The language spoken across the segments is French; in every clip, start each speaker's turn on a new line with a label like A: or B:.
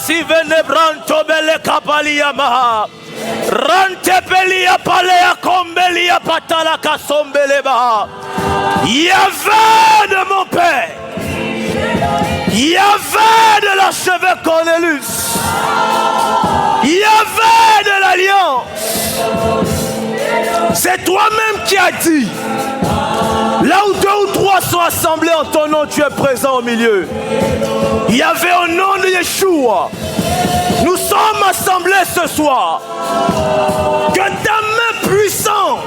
A: si vene branto belle capalia maha. Rante pelia palea combelia patala kasombele maha. Yahvé de mon père. Yahvé de l'archevêque Cornelius. Yahvé de l'alliance. C'est toi-même qui as dit. Là où 2 ou 3 sont assemblés en ton nom, tu es présent au milieu. Yahvé, au nom de Yeshua, nous sommes assemblés ce soir. Que ta main puissante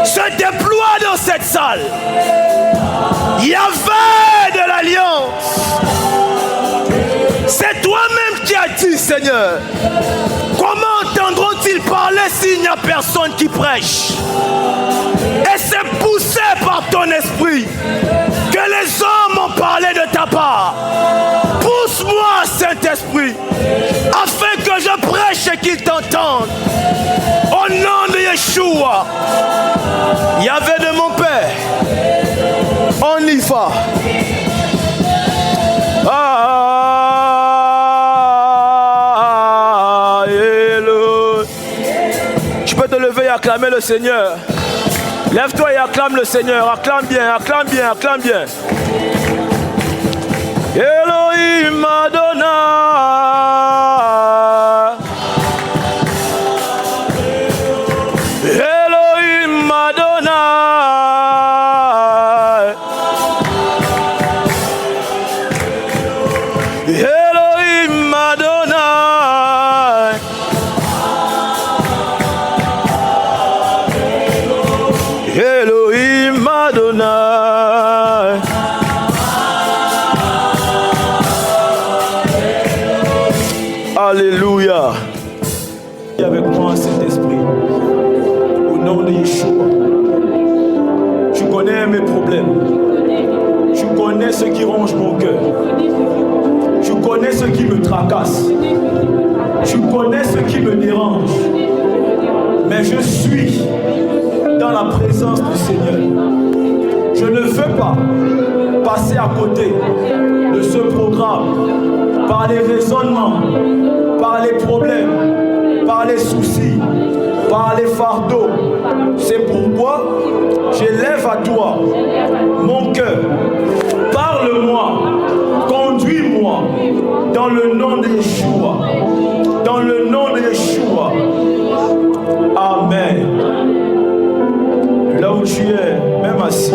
A: se déploie dans cette salle. Yahvé de l'alliance. C'est toi-même qui as dit, Seigneur. Comment entendront-ils parler s'il n'y a personne qui prêche? Et c'est poussé par ton esprit que les hommes ont parlé de ta part. Pousse-moi, Saint-Esprit, afin que je prêche et qu'ils t'entendent. Au nom de Yeshua, Yahvé de mon Père, on y va. Tu peux te lever et acclamer le Seigneur. Lève-toi et acclame le Seigneur. Acclame bien, acclame bien, acclame bien. Elohim Adonai. Elohim Adonai. Elohim Adonai. Elohim Adonai. Alléluia. Et avec moi, Saint-Esprit, au nom de Yeshua, tu connais mes problèmes. Tu connais ce qui ronge mon cœur. Tu connais ce qui me tracasse. Tu connais ce qui me dérange. Mais je suis dans la présence du Seigneur. Je ne veux pas passer à côté de ce programme par les raisonnements, par les problèmes, par les soucis, par les fardeaux. C'est pourquoi j'élève à toi mon cœur. Parle-moi, conduis-moi dans le nom de Yeshua. Dans le nom de Yeshua. Amen. Là où tu es, même assis,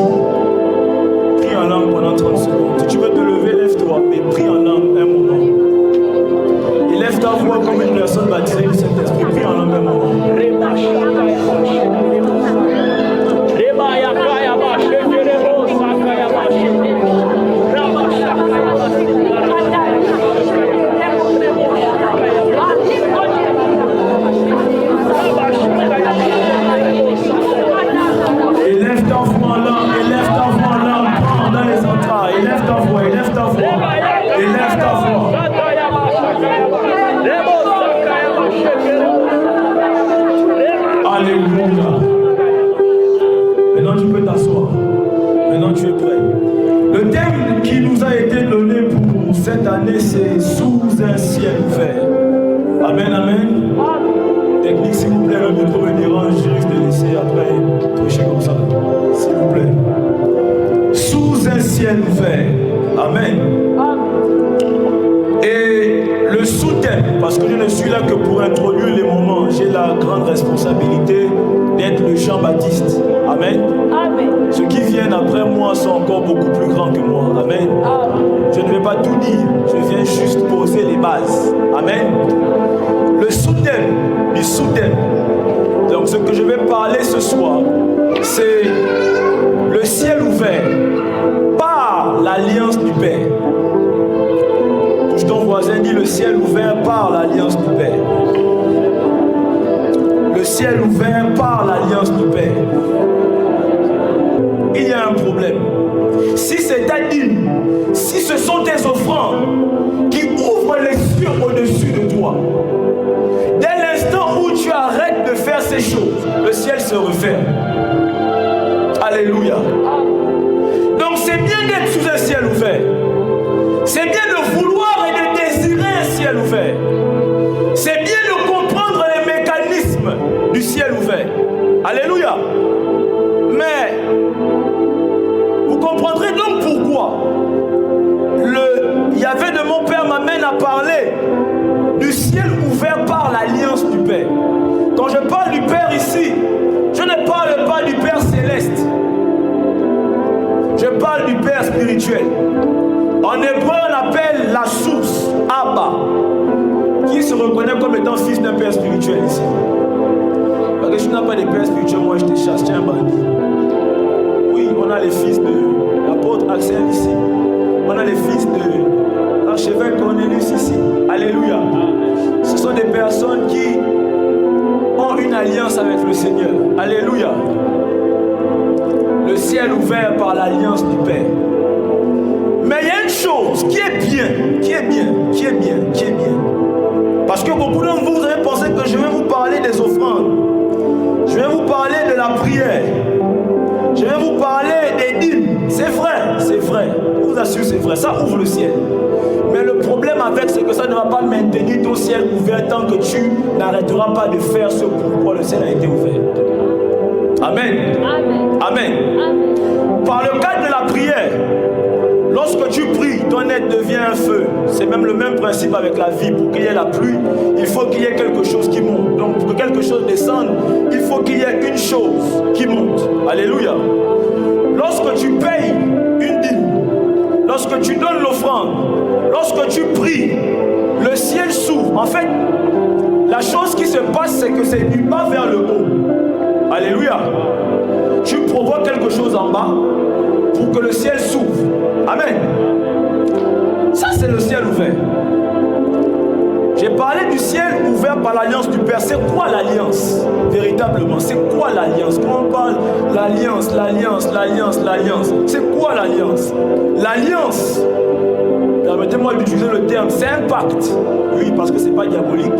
A: prie en langue pendant 30 secondes. Si tu veux te lever, lève-toi, mais prie en langue un moment. Et lève ta voix comme une personne baptisée du Saint-Esprit. Prie en langue un moment. Cette année, c'est sous un ciel ouvert. Amen, amen. Technique, s'il vous plaît, le micro me dérange. Je risque de laisser après prêcher comme ça. S'il vous plaît. Sous un ciel ouvert. Amen. Et le sous-thème, parce que je ne suis là que pour introduire les moments, j'ai la grande responsabilité d'être le Jean-Baptiste. Amen. Amen. Ceux qui viennent après moi sont encore beaucoup plus grands que moi. Amen. Je ne vais pas tout dire, je viens juste poser les bases. Amen. Le sous-thème du sous-thème. Donc ce que je vais parler ce soir, c'est le ciel ouvert par l'alliance du Père. Touche ton voisin, dit le ciel ouvert par l'alliance du Père. Le ciel ouvert par l'alliance du Père. Il y a un problème. Si c'est-à-dire, si ce sont tes offrandes qui ouvrent les cieux au-dessus de toi, dès l'instant où tu arrêtes de faire ces choses, le ciel se referme. Alléluia. Donc c'est bien d'être sous un ciel ouvert. C'est bien de vouloir et de désirer un ciel ouvert. Alléluia. Mais vous comprendrez donc pourquoi le Yahvé de mon Père m'amène à parler du ciel ouvert par l'alliance du Père. Quand je parle du Père ici, je ne parle pas du Père céleste. Je parle du Père spirituel. En hébreu, on appelle la source Abba. Qui se reconnaît comme étant fils d'un Père spirituel ici? Parce que si tu n'as pas de Père spirituel, moi je te chasse, tiens un bandit. Oui, on a les fils de l'apôtre Axel ici. On a les fils de l'archevêque Cornelius ici. Alléluia. Ce sont des personnes qui ont une alliance avec le Seigneur. Alléluia. Le ciel ouvert par l'alliance du Père. Mais il y a une chose qui est bien. Parce que beaucoup d'entre vous avez pensé que je vais vous parler des offrandes. Je vais vous parler de la prière. Je vais vous parler des dîmes. C'est vrai. Je vous assure, c'est vrai. Ça ouvre le ciel. Mais le problème avec, c'est que ça ne va pas maintenir ton ciel ouvert tant que tu n'arrêteras pas de faire ce pourquoi le ciel a été ouvert. Amen. Par le cadre de la prière, lorsque tu pries, ton aide devient un feu. C'est même le même principe avec la vie. Pour qu'il y ait la pluie, il faut qu'il y ait quelque chose qui monte. Donc pour que quelque chose descende, il faut qu'il y ait une chose qui monte. Alléluia. Lorsque tu payes une dîme, lorsque tu donnes l'offrande, lorsque tu pries, le ciel s'ouvre. En fait, la chose qui se passe, c'est que c'est du bas vers le haut. Alléluia. Tu provoques quelque chose en bas pour que le ciel s'ouvre. Amen. Ça, c'est le ciel ouvert. J'ai parlé du ciel ouvert par l'alliance du Père. C'est quoi l'alliance? Véritablement, c'est quoi l'alliance? Quand on parle l'alliance, c'est quoi l'alliance? L'alliance, permettez-moi d'utiliser le terme, c'est un pacte. Oui, parce que ce n'est pas diabolique.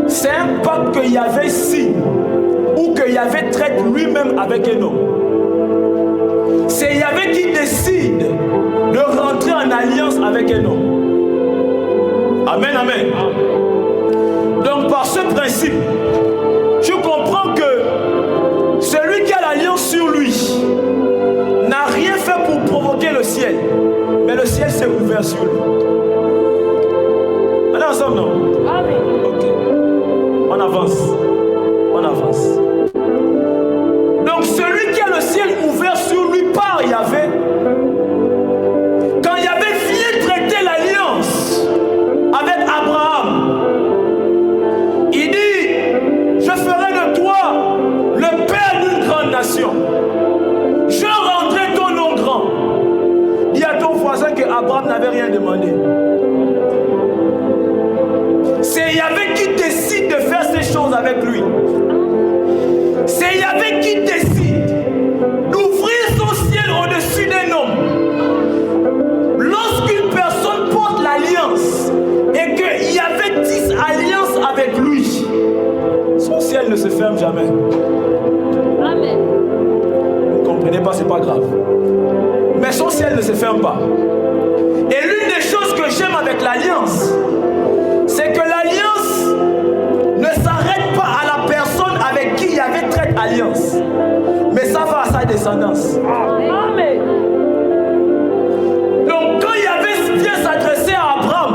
A: C'est un pacte que Yahvé signe ou que Yahvé traite lui-même avec un homme. C'est Yahvé qui décide de rentrer en alliance avec un homme. Amen. Donc par ce principe, tu comprends que celui qui a l'alliance sur lui n'a rien fait pour provoquer le ciel, mais le ciel s'est ouvert sur lui. On est ensemble, non? Amen. Ok. On avance. Donc celui qui a le ciel ouvert sur lui par Yahvé, quand Yahvé vient traiter l'alliance avec Abraham, il dit: je ferai de toi le père d'une grande nation. Je rendrai ton nom grand. Dis à ton voisin que Abraham n'avait rien demandé. C'est Yahvé qui décide de faire ces choses avec lui. C'est Yahvé qui décide d'ouvrir son ciel au-dessus des noms. Lorsqu'une personne porte l'alliance et que Yahvé tisse alliance avec lui, son ciel ne se ferme jamais. Amen. Vous ne comprenez pas, c'est pas grave. Mais son ciel ne se ferme pas. Et l'une des choses que j'aime avec l'alliance, c'est que l'alliance ne s'arrête pas à la personne avec qui Yahvé traite alliance, mais ça va à sa descendance. Amen. Donc quand Yahvé vient s'adresser à Abraham,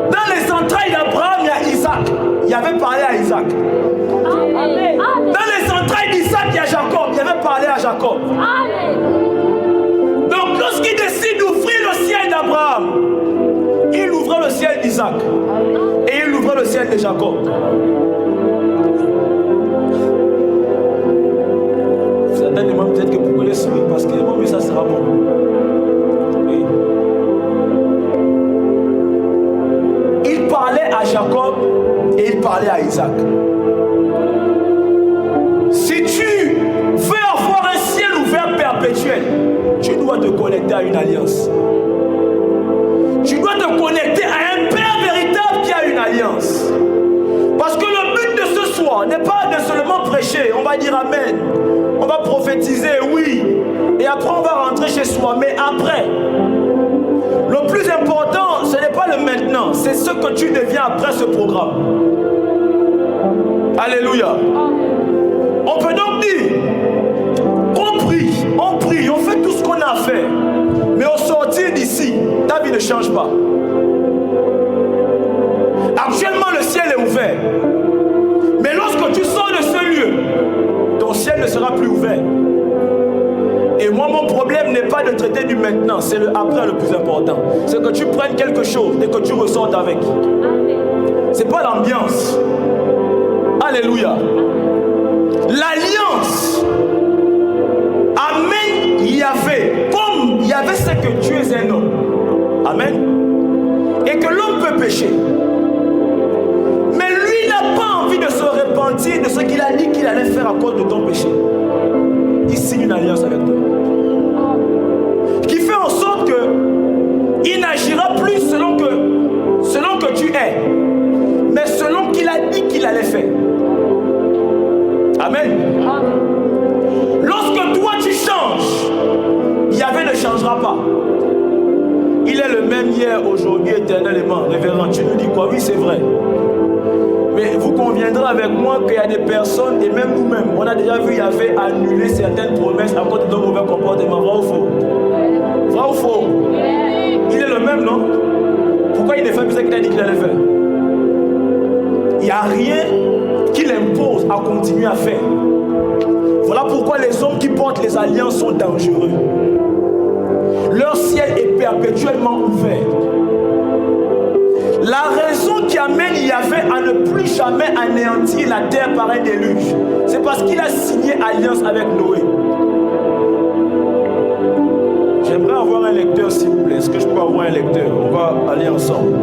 A: dans les entrailles d'Abraham, il y a Isaac. Yahvé parlait à Isaac. Amen. Dans les entrailles d'Isaac, il y a Jacob. Yahvé parlait à Jacob. Amen. Donc lorsqu'il décide d'ouvrir le ciel d'Abraham, il ouvrait le ciel d'Isaac et il ouvrait le ciel de Jacob. Certainement peut-être que vous connaissez celui parce que bon, mais ça sera bon. Oui. Il parlait à Jacob et il parlait à Isaac. Si tu veux avoir un ciel ouvert perpétuel, tu dois te connecter à une alliance. Tu dois te connecter à un Père véritable qui a une alliance. Parce que le but de ce soir n'est pas de seulement prêcher, on va dire Amen, on va prophétiser, oui, et après on va rentrer chez soi, mais après, le plus important, ce n'est pas le maintenant, c'est ce que tu deviens après ce programme. Alléluia. On peut donc dire, on prie, on fait tout ce qu'on a à faire. Mais au sortir d'ici, ta vie ne change pas. Actuellement, le ciel est ouvert. Mais lorsque tu sors de ce lieu, ton ciel ne sera plus ouvert. Et moi, mon problème n'est pas de traiter du maintenant, c'est le après le plus important. C'est que tu prennes quelque chose et que tu ressortes avec. C'est pas l'ambiance. Alléluia. L'alliance amène Yahvé. Comme Yahvé sait que tu es un homme. Amen. Et que l'homme peut pécher. Mais lui n'a pas envie de se repentir de ce qu'il a dit qu'il allait faire à cause de ton péché. Il signe une alliance avec toi. Qui fait en sorte que il n'agira plus selon que tu es, mais selon qu'il a dit qu'il allait faire. Amen. Lorsque toi tu changes, Yahvé ne changera pas. Il est le même hier, aujourd'hui, éternellement. Révérend, tu nous dis quoi? Oui, c'est vrai. Mais vous conviendrez avec moi qu'il y a des personnes, et même nous-mêmes, on a déjà vu Yahvé annuler certaines promesses à cause de nos mauvais comportements. Vrai ou faux? Vrai ou faux? Il est le même, non? Pourquoi il ne fait plus ce qu'il a dit qu'il allait faire? Il n'y a rien qui l'impose à continuer à faire. Voilà pourquoi les hommes qui portent les alliances sont dangereux. Leur ciel est perpétuellement ouvert. La raison qui amène Yahvé à ne plus jamais anéantir la terre par un déluge, c'est parce qu'il a signé alliance avec Noé. J'aimerais avoir un lecteur, s'il vous plaît. Est-ce que je peux avoir un lecteur? On va aller ensemble.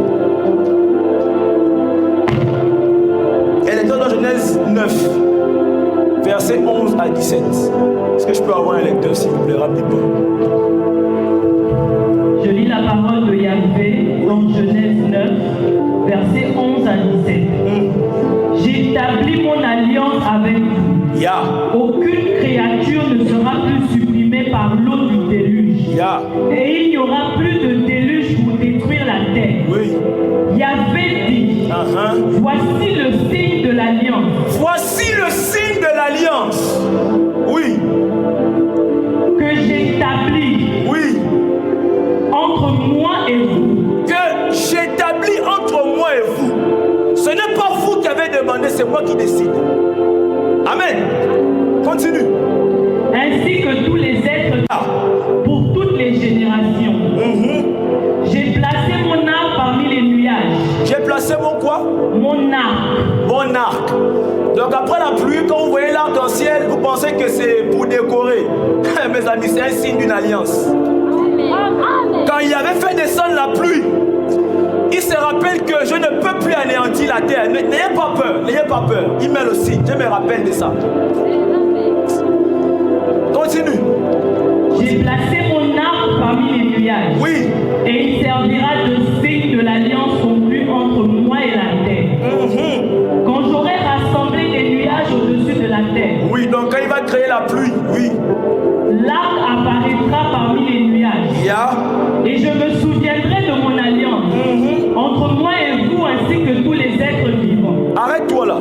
A: Un lecteur dans Genèse 9, versets 11 à 17. Est-ce que je peux avoir un lecteur, s'il vous plaît, rapidement?
B: Je lis la parole de Yahvé dans Genèse 9, versets 11 à 17. J'établis mon alliance avec vous.
A: Yeah.
B: Aucune créature ne sera plus supprimée par l'eau du déluge.
A: Yeah.
B: Et il n'y aura plus de déluge pour détruire la terre.
A: Oui.
B: Yahvé dit, voici le signe de l'alliance.
A: Voici le signe de l'alliance. Oui.
B: Que j'établis.
A: Oui.
B: Entre moi et vous.
A: Que j'établis entre moi et vous. Ce n'est pas vous qui avez demandé, c'est moi qui décide. Amen. Continue.
B: Ainsi que tous les êtres pour toutes les générations. J'ai placé mon arc parmi les nuages.
A: J'ai placé mon quoi?
B: Mon arc.
A: Mon arc. Donc après la pluie, quand vous voyez l'arc-en-ciel, vous pensez que c'est pour décorer. Mes amis, c'est un signe d'une alliance. Quand il avait fait descendre la pluie, il se rappelle que je ne peux plus anéantir la terre. N'ayez pas peur, n'ayez pas peur. Il met le signe, je me rappelle de ça. Continue.
B: J'ai placé mon arc parmi les nuages.
A: Oui.
B: Et il servira de signe de l'alliance conclue entre moi et la terre. Quand j'aurai rassemblé des nuages au-dessus de la terre.
A: Oui, donc quand il va créer la pluie, oui.
B: L'arc apparaîtra parmi les nuages.
A: Yeah.
B: Et je me souviendrai de mon alliance entre moi et vous ainsi que tous les êtres vivants.
A: Arrête-toi là.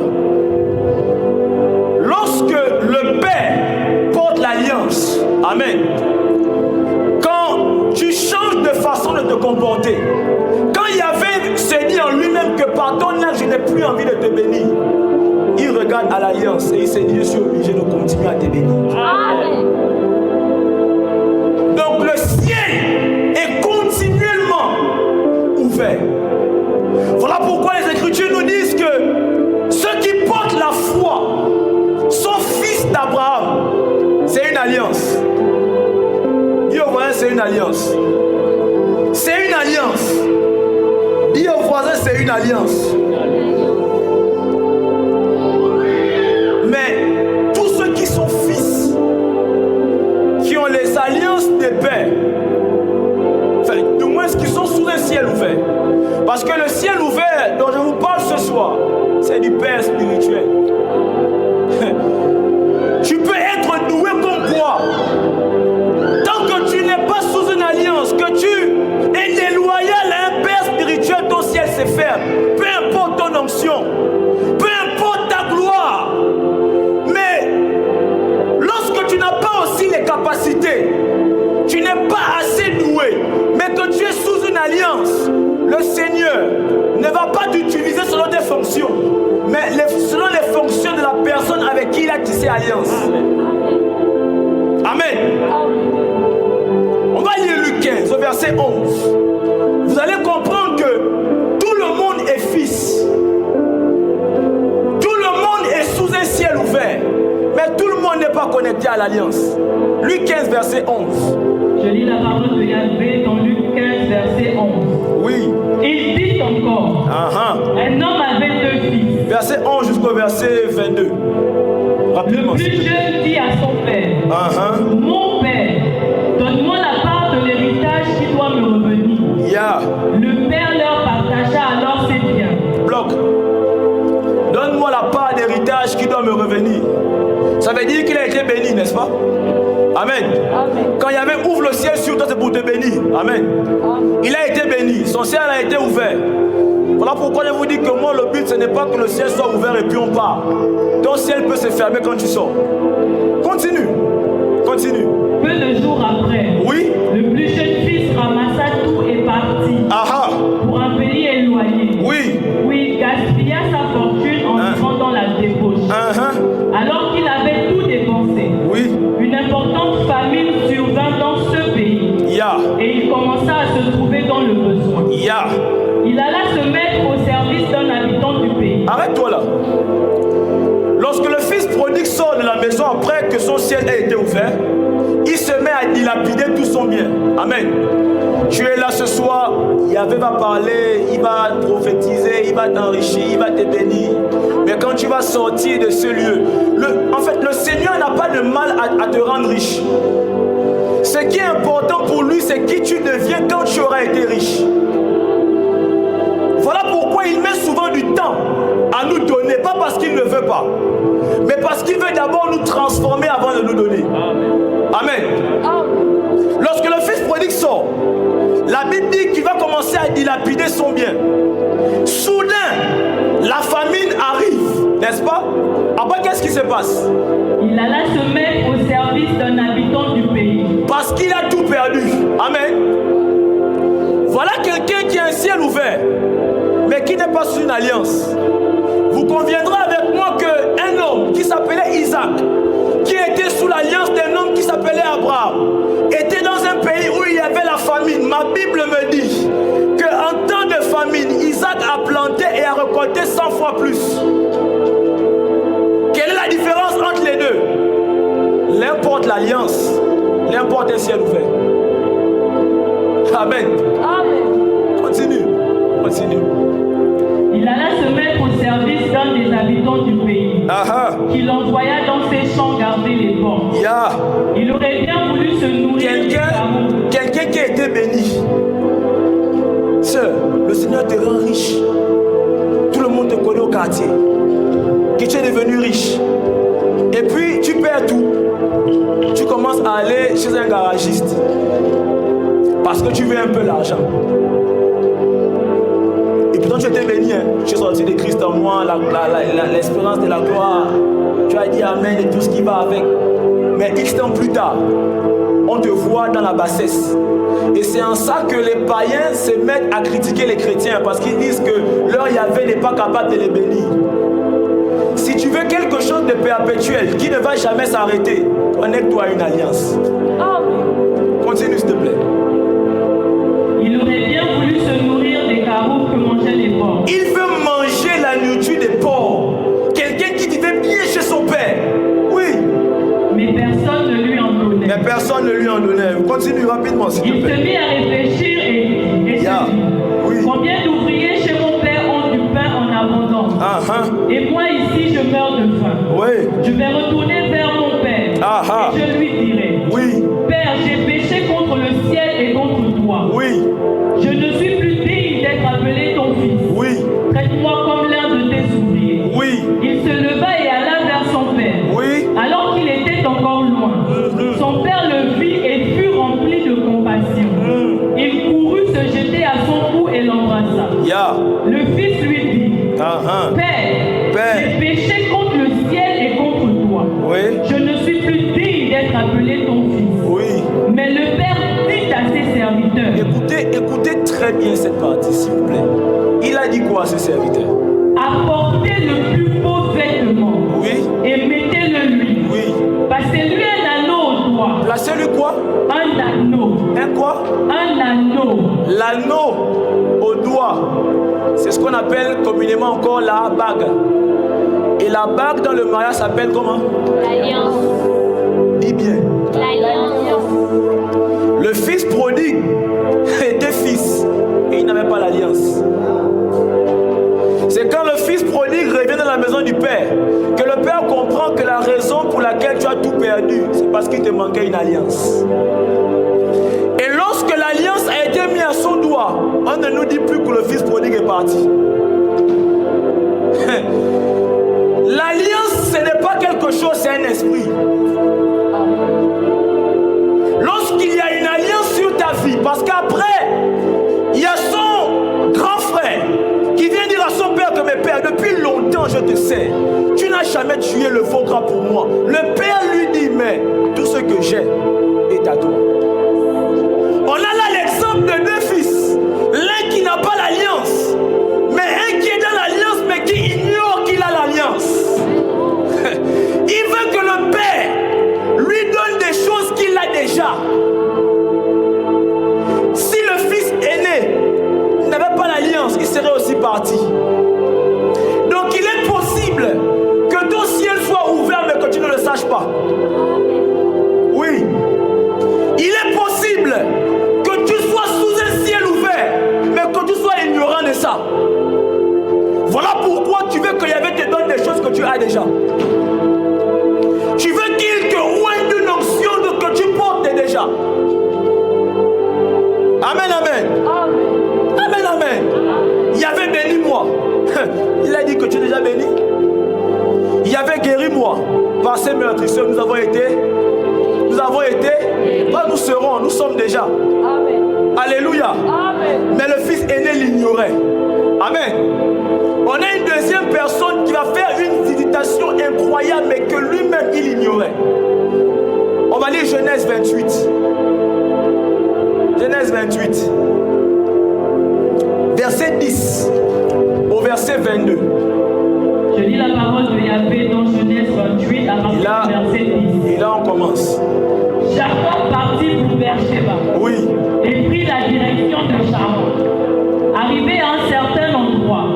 A: Lorsque le Père porte l'alliance, amen. Quand tu changes de façon de te comporter, quand Yahvé se dit en lui-même que par ton âge, je n'ai plus envie de te bénir, il regarde à l'alliance et il se dit, je suis obligé de continuer à te bénir. Amen. Donc le ciel est continuellement ouvert. Voilà pourquoi les Écritures nous disent que ceux qui portent la foi sont fils d'Abraham. C'est une alliance. Dis au voisin, c'est une alliance. C'est une alliance. Dis au voisin, c'est une alliance. Mais tous ceux qui sont fils, qui ont les alliances des pères, enfin, du moins qui sont sous un ciel ouvert. Parce que le ciel ouvert dont je vous parle ce soir, c'est du Père spirituel. Tu peux être doué comme quoi. Tant que tu n'es pas sous une alliance, que tu es déloyal à un Père spirituel, ton ciel se ferme. Peu importe ton onction, peu importe ta gloire. Mais été alliance. Amen. On va lire Luc 15 au verset 11. Vous allez comprendre que tout le monde est fils. Tout le monde est sous un ciel ouvert. Mais tout le monde n'est pas connecté à l'alliance. Luc 15 verset 11.
B: Je lis la parole de Yahvé dans Luc 15 verset 11.
A: Oui.
B: Il dit encore, un homme avait 2 fils.
A: Verset 11 jusqu'au verset 22. Rapidement.
B: Le plus jeune dit à son père, mon père, donne-moi la part de l'héritage qui doit me revenir. Le père leur partagea alors ses biens.
A: Bloc. Donne-moi la part d'héritage qui doit me revenir. Ça veut dire qu'il a été béni, n'est-ce pas? Amen. Quand Yahvé ouvre le ciel sur toi, c'est pour te bénir. Amen. Il a été béni. Son ciel a été ouvert. Voilà pourquoi je vous dis que moi, le but, ce n'est pas que le ciel soit ouvert et puis on part. Ton ciel peut se fermer quand tu sors. Continue. Continue.
B: Peu de jours après,
A: oui,
B: le plus jeune fils ramassa tout et partit pour un pays éloigné.
A: Oui.
B: Où il gaspilla sa fortune en entrant dans la débauche. Alors qu'il avait tout dépensé, une importante famine survint dans ce pays. Et il commença à se trouver dans le besoin. Il alla se mettre au service d'un habitant du pays.
A: Arrête-toi là. Lorsque le fils prodigue sort de la maison après que son ciel ait été ouvert, il se met à dilapider tout son bien. Amen. Tu es là ce soir, Yahvé va parler, il va prophétiser, il va t'enrichir, il va te bénir. Mais quand tu vas sortir de ce lieu, en fait, le Seigneur n'a pas de mal à te rendre riche. Ce qui est important pour lui, c'est qui tu deviens quand tu auras été riche. Voilà pourquoi il met souvent du temps à nous donner, pas parce qu'il ne veut pas, mais parce qu'il veut d'abord nous transformer avant de nous donner. Amen. Lorsque le fils prodigue sort, la Bible dit qu'il va commencer à dilapider son bien. Soudain, la famine arrive, n'est-ce pas? Après, qu'est-ce qui se passe?
B: Il alla se mettre au service d'un habitant du pays.
A: Parce qu'il a tout perdu. Amen. Voilà quelqu'un qui a un ciel ouvert, mais qui n'est pas sous une alliance. Vous conviendrez avec moi qu'un homme qui s'appelait Isaac, qui était sous l'alliance d'un homme qui s'appelait Abraham, était dans un pays où il y avait la famine. Ma Bible me dit qu'en temps de famine, Isaac a planté et a récolté 100 fois plus. Quelle est la différence entre les deux? L'un porte l'alliance, l'un porte un ciel ouvert. Amen. Continue. Continue.
B: Il alla se mettre au service d'un des habitants du pays, qu'il envoya dans ses champs garder les porcs. Il aurait bien voulu se nourrir.
A: Quelqu'un qui a été béni. Sœur, le Seigneur te rend riche. Tout le monde te connaît au quartier. Que tu es devenu riche. Et puis tu perds tout. Tu commences à aller chez un garagiste. Parce que tu veux un peu l'argent. Et pourtant tu étais béni, hein. Tu es sorti de Christ en moi, l'espérance de la gloire. Tu as dit Amen et tout ce qui va avec. Mais X temps plus tard, on te voit dans la bassesse. Et c'est en ça que les païens se mettent à critiquer les chrétiens, parce qu'ils disent que leur Yahvé n'est pas capable de les bénir. Si tu veux quelque chose de perpétuel qui ne va jamais s'arrêter, connecte-toi à une alliance. Continue s'il te plaît.
B: Il aurait bien voulu se nourrir des carottes que mangeaient les porcs.
A: Il veut manger la nourriture des porcs. Quelqu'un qui vivait bien chez son père. Oui.
B: Mais personne ne lui en donnait.
A: Mais personne ne lui en donnait. Continue rapidement s'il te plaît.
B: Il se mit à réfléchir et se dit, combien d'ouvriers chez mon père ont du pain en abondance? Et moi ici je meurs de faim. Je vais retourner vers mon père. Et je lui dirai, Père, j'ai péché contre le ciel et contre toi. Je ne suis plus digne d'être appelé ton fils. Traite-moi comme l'un de tes ouvriers. Il se leva et alla vers son père. Alors qu'il était encore loin, son père le vit et fut rempli de compassion. Il courut se jeter à son cou et l'embrassa. Le fils lui dit, Père, j'ai péché contre le ciel et contre toi. Je ne suis plus digne d'être appelé ton fils. Mais le père dit à ses serviteurs. Écoutez très bien cette partie, s'il vous plaît. Il a dit quoi à ses serviteurs? Apportez le plus beau vêtement et mettez-le lui.
A: Cassez-lui quoi?
B: Un anneau.
A: Un quoi?
B: Un anneau.
A: L'anneau au doigt. C'est ce qu'on appelle communément encore la bague. Et la bague dans le mariage s'appelle comment?
C: L'alliance.
A: Dis bien.
C: L'alliance.
A: Le fils prodigue était fils et il n'avait pas l'alliance. C'est quand le fils prodigue revient dans la maison du père que le père comprend que la raison pour laquelle tu as tout perdu, c'est parce qu'il te manquait une alliance. Et lorsque l'alliance a été mise à son doigt, on ne nous dit plus que le fils prodigue est parti. L'alliance, ce n'est pas quelque chose, c'est un esprit. Lorsqu'il y a une alliance sur ta vie, parce qu'après, il y a son grand frère qui vient dire à son père que mes pères, depuis longtemps je te sais, tu n'as jamais tué le veau gras pour moi. Le père lui dit, mais tout ce que j'ai est à toi. On a là l'exemple de deux fils, l'un qui n'a pas l'alliance, mais un qui est dans l'alliance, mais qui ignore qu'il a l'alliance. Il veut que le père lui donne des choses qu'il a déjà. Si le fils aîné n'avait pas l'alliance, il serait aussi parti. Donc il est possible que ton ciel soit ouvert mais que tu ne le saches pas. Oui. Il est possible que tu sois sous un ciel ouvert mais que tu sois ignorant de ça. Voilà pourquoi tu veux que Yahvé te donne des choses que tu as déjà. Tu veux qu'il te oigne d'une onction que tu portes déjà. Amen, amen. Amen, amen. Yahvé bénis-moi. Il a dit que tu es déjà béni. Yahvé guéris-moi. Par ces meurtrisseurs, nous avons été. Pas nous serons, nous sommes déjà. Amen. Alléluia. Amen. Mais le fils aîné l'ignorait. Amen. On a une deuxième personne qui va faire une visitation incroyable, mais que lui-même il ignorait. On va lire Genèse 28. Genèse 28. Verset 10 au verset 22.
B: Je lis la parole de Yahvé dans Genèse 28 à partir du verset 10.
A: Et là on commence.
B: Jacob partit pour Beersheba.
A: Oui.
B: Et prit la direction de Charon. Arrivé à un certain endroit,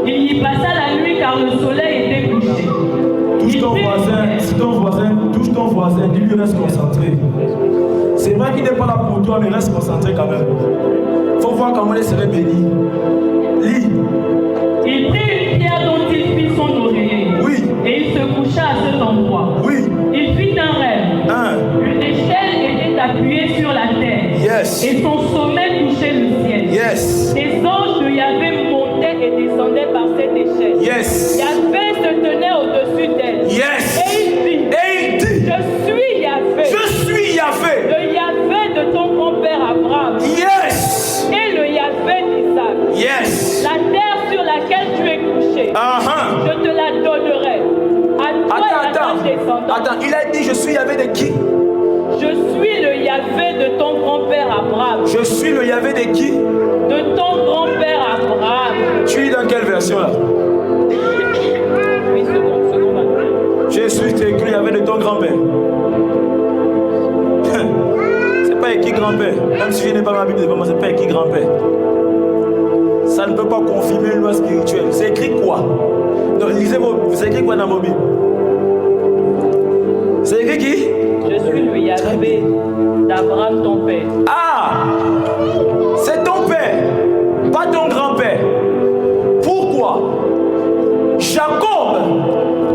B: il y passa la nuit car le soleil était couché.
A: Touche ton voisin, dis-lui reste concentré. C'est vrai qu'il n'est pas là pour toi, mais reste concentré quand même. Il faut voir comment il serait béni. Lis.
B: Il prit une pierre dont il fit son oreiller.
A: Oui.
B: Et il se coucha à cet endroit.
A: Oui.
B: Il fit un rêve. Une échelle était appuyée sur la terre.
A: Yes.
B: Et son sommet touchait le ciel.
A: Yes.
B: Des anges de Yahvé montaient et descendaient par cette échelle.
A: Yes.
B: Yahvé se tenait au-dessus d'elle.
A: Yes.
B: Et il dit, je suis Yahvé.
A: Je suis Yahvé.
B: Le Yahvé de ton grand-père Abraham.
A: Yes.
B: Et le Yahvé d'Isaac.
A: Yes.
B: La terre sur laquelle tu es couché, je te la donnerai. À toi et à ta descendance.
A: Attends, il a dit je suis Yahvé de qui?
B: Je suis le Yahvé de ton grand-père Abraham.
A: Je suis le Yahvé de qui?
B: De ton grand-père Abraham.
A: Tu es dans quelle version là?
B: Oui, seconde.
A: Je suis écrit Yahvé de ton grand-père. C'est pas écrit grand-père. Même si je n'ai pas ma Bible devant moi, c'est pas écrit grand-père. Ça ne peut pas confirmer une loi spirituelle. C'est écrit quoi? Donc, lisez vous écrit quoi dans vos Bibles? C'est écrit qui?
B: Je suis le Yahvé d'Abraham ton père.
A: Ah! C'est ton père, pas ton grand-père. Pourquoi? Jacob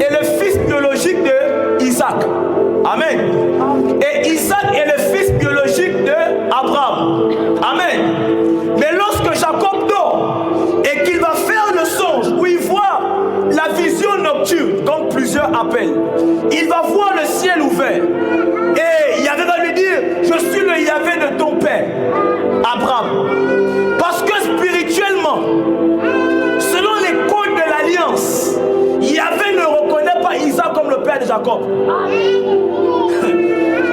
A: est le fils biologique de Isaac. Amen. Et Isaac est le fils biologique de Abraham. Amen. Mais lorsque Jacob dort et qu'il va faire le songe où il voit la vision nocturne, comme plusieurs appellent, il va voir le ciel ouvert. Et Yahvé va lui dire, je suis le Yahvé de ton père, Abraham. Parce que spirituellement, selon les codes de l'alliance, Yahvé ne reconnaît pas Isaac comme le père de Jacob.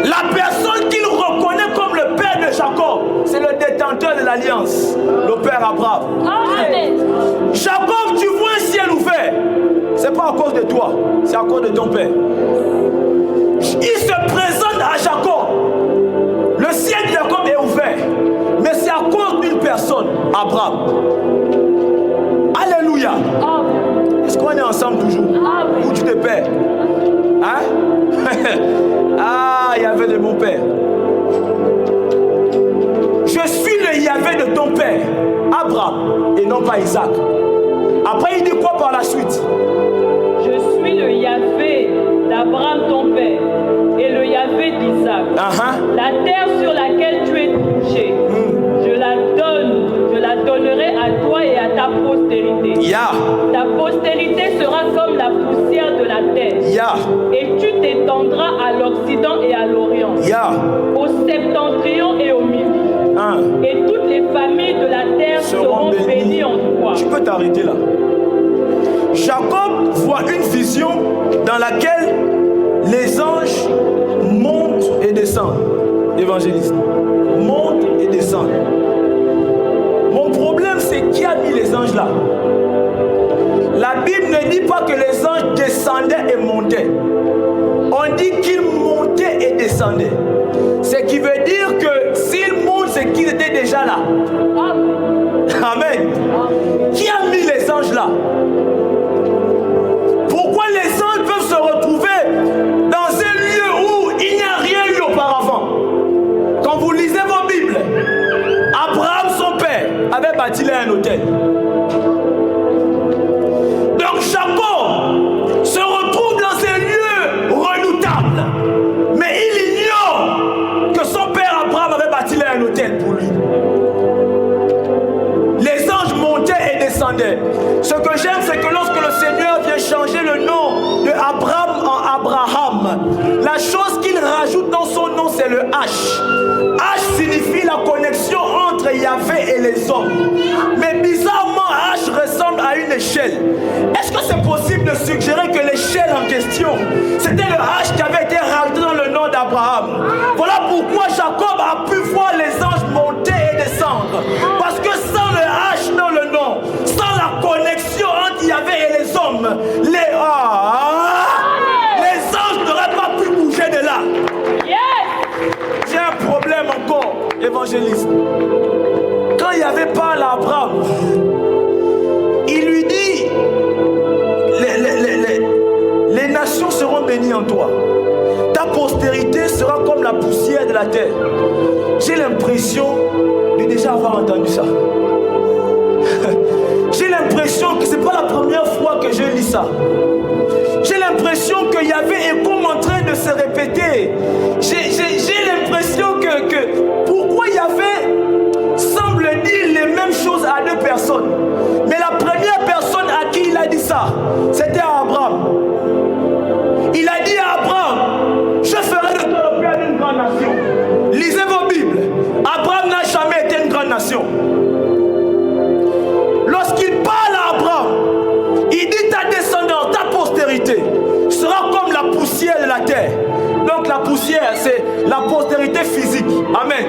A: La personne qu'il reconnaît comme le père de Jacob, c'est le détenteur de l'alliance, le père Abraham.
B: Amen.
A: Jacob, tu vois un ciel ouvert. C'est pas à cause de toi, c'est à cause de ton père. Il se présente à Jacob Yahvé de ton père, Abraham, et non pas Isaac. Après, il dit quoi par la suite?
B: Je suis le Yahvé d'Abraham ton père et le Yahvé d'Isaac. La terre sur laquelle tu es couché, je la donnerai à toi et à ta postérité. Ta postérité sera comme la poussière de la terre. Et tu t'étendras à l'Occident et à l'Orient, au septentrion et au midi. Et toutes les familles de la terre seront bénies en toi.
A: Tu peux t'arrêter là. Jacob voit une vision dans laquelle les anges montent et descendent. Évangéliste, montent et descendent. Mon problème, c'est qui a mis les anges là? La Bible ne dit pas que les anges descendaient et montaient. On dit qu'ils montaient et descendaient. Ce qui veut dire que s'ils montent, c'est qu'ils étaient déjà là. Amen. Qui a mis les anges là? Pourquoi les anges peuvent se retrouver dans un lieu où il n'y a rien eu auparavant? Quand vous lisez vos Bibles, Abraham, son père, avait bâti là un hôtel. Donc Jacob se retrouve dans un lieu redoutable. Mais il ignore que son père Abraham avait bâti là un hôtel pour lui. Les anges montaient et descendaient. Ce que j'aime, c'est que lorsque le Seigneur vient changer le nom de Abraham en Abraham, la chose qu'il rajoute dans son nom, c'est le H. H signifie la connexion entre Yahvé et les hommes. Mais bizarrement, H ressemble à une échelle. Est-ce que c'est possible de suggérer que l'échelle en question, c'était le H qui avait été rajouté dans le nom d'Abraham? Voilà pourquoi Jacob a pu voir les anges monter et descendre. Parce que sans le H dans le nom, sans la connexion entre Yahvé et les hommes, les anges n'auraient pas pu bouger de là. J'ai un problème encore, évangéliste. Quand Yahvé parle à Abraham, il lui dit les nations seront bénies en toi. Ta postérité sera comme la poussière de la terre. J'ai l'impression de déjà avoir entendu ça. J'ai l'impression que ce n'est pas la première fois que je lis ça. J'ai l'impression que Yahvé est comme en train de se répéter. J'ai l'impression que pourquoi Yahvé semble dire les mêmes choses à deux personnes. Mais la première personne à qui il a dit ça, c'était à Abraham. Il a dit à Abraham, je ferai de toi le père d'une grande nation. Lisez vos Bibles. Abraham n'a jamais été une grande nation. Lorsqu'il parle à Abraham, il dit ta descendance, ta postérité sera comme la poussière de la terre. Donc la poussière, c'est la postérité physique. Amen.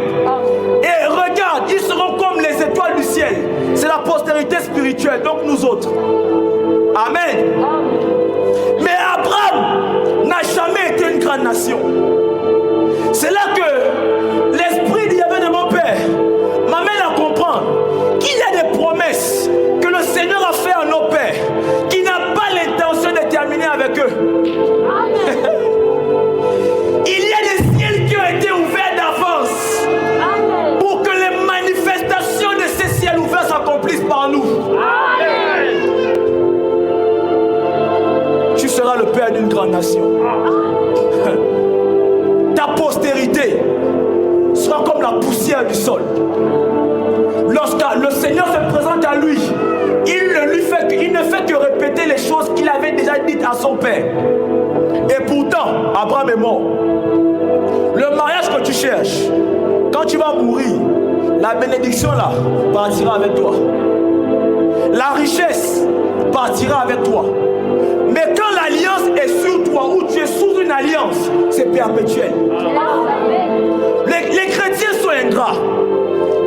A: Et regarde, ils seront comme les étoiles du ciel. C'est la postérité spirituelle, donc nous autres. Amen. Mais Abraham n'a jamais été une grande nation. C'est là que l'esprit de Yahvé de mon père m'amène à comprendre qu'il y a des promesses que le Seigneur a fait à nos pères qui n'a pas l'intention de terminer avec eux. Il y a des ciels qui ont été ouverts d'avance pour que les manifestations de ces ciels ouverts s'accomplissent par nous. Tu seras le père d'une grande nation. Ta postérité sera comme la poussière du sol. Lorsque le Seigneur se présente à lui, il ne fait que répéter les choses qu'il avait déjà dites à son père. Et pourtant, Abraham est mort. Le mariage que tu cherches, quand tu vas mourir, la bénédiction là partira avec toi. La richesse partira avec toi. Mais quand l'alliance est sur toi, ou tu es sous une alliance, c'est perpétuel. Les chrétiens sont ingrats.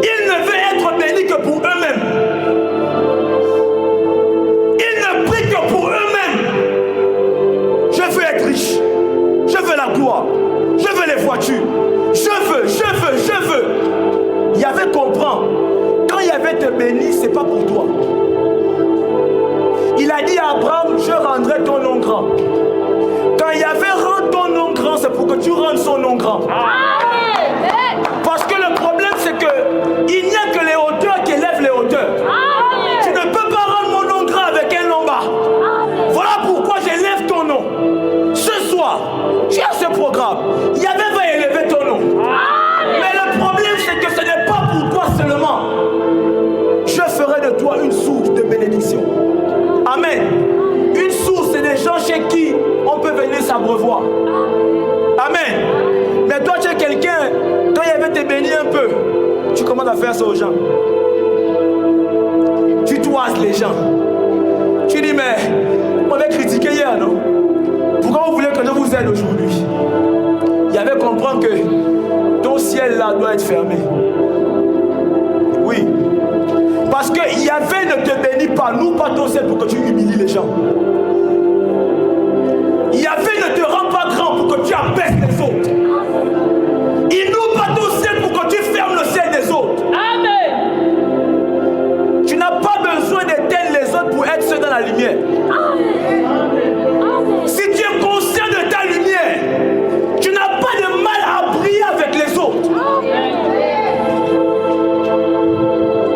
A: Ils ne veulent être bénis que pour eux-mêmes. Ils ne prient que pour eux-mêmes. Je veux être riche. Je veux la gloire. Je veux les voitures. Je veux. Yahvé comprend. Quand Yahvé te bénit, ce n'est pas pour toi. Il a dit à Abraham, je rendrai ton nom grand. Quand Yahvé rend ton nom grand, c'est pour que tu rendes son nom grand. Parce que le problème, c'est qu'il n'y a que les hauteurs commences à faire ça aux gens. Tu toises les gens. Tu dis, mais on avait critiqué hier, non? Pourquoi vous voulez que je vous aide aujourd'hui? Il y avait comprendre que ton ciel là doit être fermé. Oui. Parce que Yahvé ne te bénit pas, nous pas ton ciel pour que tu humilies les gens. Yahvé ne te rend pas grand pour que tu abaisses les autres. Il n'ouvre pas ton ciel pour que tu fermes le ciel des autres.
B: Amen.
A: Tu n'as pas besoin d'éteindre les autres pour être seul dans la lumière. Si tu es conscient de ta lumière, tu n'as pas de mal à briller avec les autres.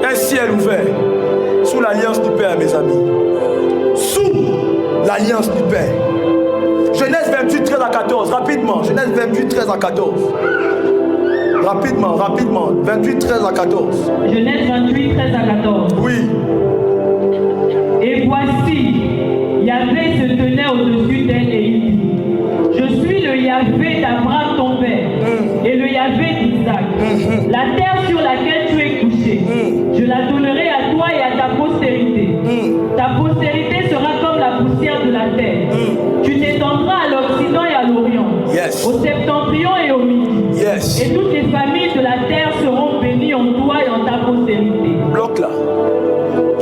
A: Un ciel ouvert sous l'alliance du Père, mes amis. Sous l'alliance du Père. Genèse 28, 13 à 14. Rapidement. Genèse 28, 13 à 14. Rapidement. 28, 13 à 14.
B: Genèse 28, 13 à 14.
A: Oui.
B: Et voici, Yahvé se tenait au-dessus d'elle et il dit, je suis le Yahvé d'Abraham ton père et le Yahvé d'Isaac. La terre sur laquelle tu es couché, je la donnerai à toi et à ta postérité. Ta postérité sera comme la poussière de la terre. Tu t'étendras à l'Occident et à l'Orient, au septentrion et au midi. Et toutes les familles de la terre seront bénies en toi et en ta postérité.
A: Bloc là.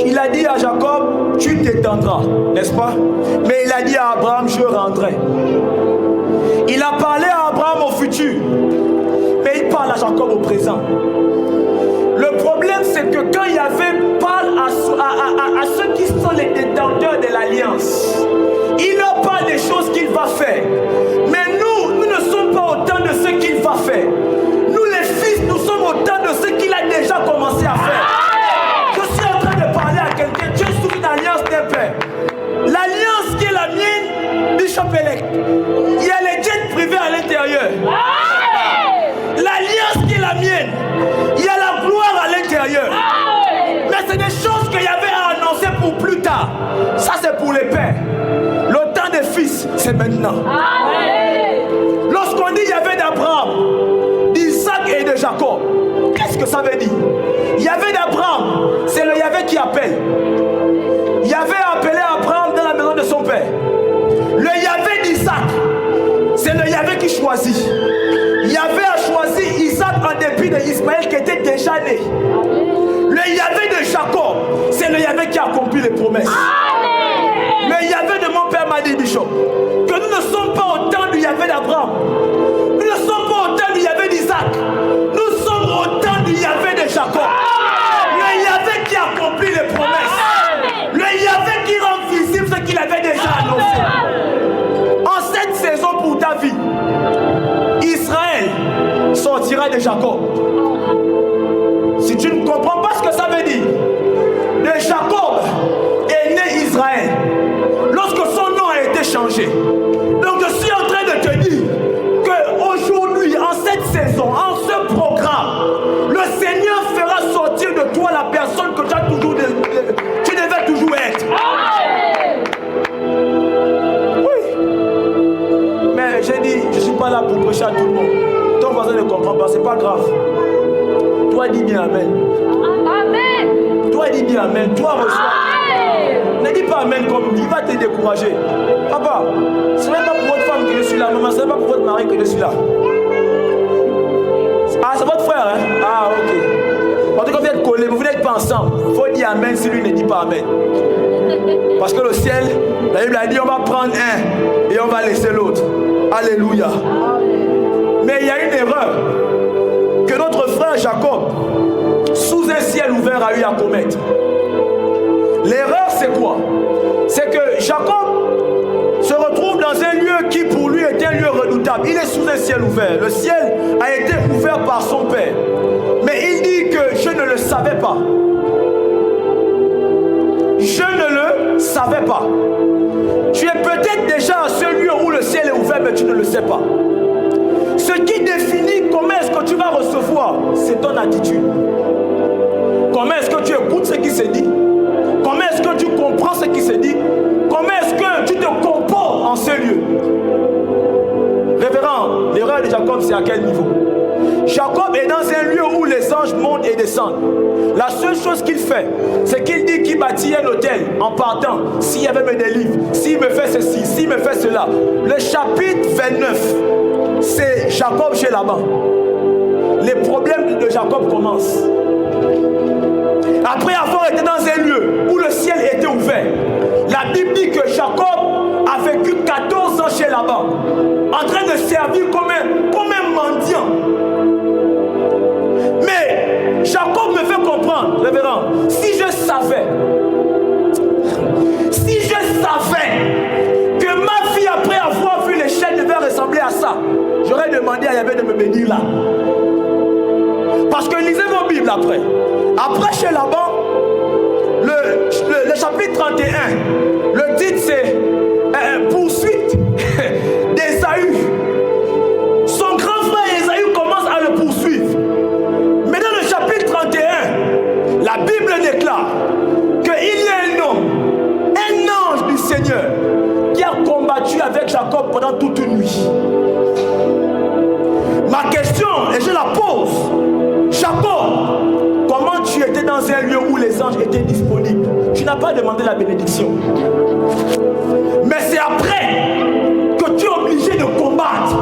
A: Il a dit à Jacob, tu t'étendras, n'est-ce pas? Mais il a dit à Abraham, je rendrai. Il a parlé à Abraham au futur, mais il parle à Jacob au présent. Le problème, c'est que quand Yahvé parle à ceux qui sont les détenteurs de l'alliance, il leur parle des choses qu'il va faire. Mais nous ne sommes pas autant de ce qu'il va faire. Nous, les fils, nous sommes autant de ce qu'il a déjà commencé à faire. Je suis en train de parler à quelqu'un. Tu es sous une alliance d'un père. L'alliance qui est la mienne, Bishop Elect, il y a les jets privés à l'intérieur. L'alliance qui est la mienne, il y a la gloire à l'intérieur. Mais c'est des choses qu'il y avait à annoncer pour plus tard. Ça, c'est pour les pères. Le temps des fils, c'est maintenant. Lorsqu'on dit il y avait d'Abraham, d'Isaac et de Jacob, qu'est-ce que ça veut dire? Il y avait d'Abraham, c'est le Yahvé qui appelle. Yahvé a appelé Abraham dans la maison de son père. Le Yahvé d'Isaac, c'est le Yahvé qui choisit. Yahvé a choisi Isaac en dépit d'Ismaël qui était déjà né. Le Yahvé de Jacob, c'est le Yahvé qui a accompli les promesses. Le Yahvé de mon père m'a dit, Bishop, que nous ne sommes pas au temps du Yahvé d'Abraham. Nous ne sommes pas au temps du Yahvé d'Isaac. Nous sommes au temps du Yahvé de Jacob. Le Yahvé qui accomplit les promesses. Le Yahvé qui rend visible ce qu'il avait déjà annoncé. En cette saison pour ta vie, Israël sortira de Jacob. Si tu ne comprends pas ce que ça veut dire, de Jacob est né Israël lorsque son nom a été changé. Donc je suis en train de te dire qu'aujourd'hui, en cette saison, en ce programme, le Seigneur fera sortir de toi la personne que tu devais toujours être. Oui. Mais j'ai dit, je ne suis pas là pour prêcher à tout le monde. Ton voisin ne comprend pas, c'est pas grave. Toi dis bien amen. Amen. Toi dis bien amen. Toi reçois. Ne dis pas amen comme lui, il va te décourager. Papa, ce n'est pas pour votre femme que je suis là. Maman, ce n'est pas pour votre mari que je suis là. Ah, c'est votre frère, hein? Ah, ok. En tout cas, vous êtes collés, vous n'êtes pas ensemble. Il faut dire amen si lui ne dit pas amen. Parce que le ciel, la Bible a dit on va prendre un et on va laisser l'autre. Alléluia. Mais il y a une erreur que notre frère Jacob, sous un ciel ouvert, a eu à commettre. L'erreur, c'est quoi? C'est que Jacob se retrouve dans un lieu qui pour lui est un lieu redoutable. Il est sous un ciel ouvert. Le ciel a été ouvert par son père. Mais il dit que je ne le savais pas. Je ne le savais pas. Tu es peut-être déjà à ce lieu où le ciel est ouvert, mais tu ne le sais pas. Ce qui définit comment est-ce que tu vas recevoir, c'est ton attitude. Comment est-ce que tu écoutes ce qui se dit? Comment est-ce que tu comprends ce qui se dit? Comment est-ce que tu te comportes en ce lieu? Révérend, l'erreur de Jacob, c'est à quel niveau? Jacob est dans un lieu où les anges anges montent et descendent. La seule chose qu'il fait, c'est qu'il dit qu'il bâtit un hôtel en partant. S'il y avait même des livres, s'il me fait ceci, s'il me fait cela. Le chapitre 29, c'est Jacob chez Laban. Les problèmes de Jacob commencent. Après avoir été dans un lieu où le ciel était ouvert, la Bible dit que Jacob a vécu 14 ans chez Laban, en train de servir comme un mendiant. Mais Jacob me fait comprendre, révérend, si je savais que ma fille, après avoir vu l'échelle, devait ressembler à ça, j'aurais demandé à Yahvé de me bénir là. Parce que lisez vos Bibles après. Après chez Laban, le chapitre 31, le titre c'est poursuite d'Ésaü. Son grand frère Ésaü commence à le poursuivre. Mais dans le chapitre 31, la Bible déclare qu'il y a un ange du Seigneur qui a combattu avec Jacob pendant toute une nuit. Ma question, et je la pose, Jacob, comment tu étais dans un lieu où les anges étaient disponibles? Tu n'as pas demandé la bénédiction. Mais c'est après que tu es obligé de combattre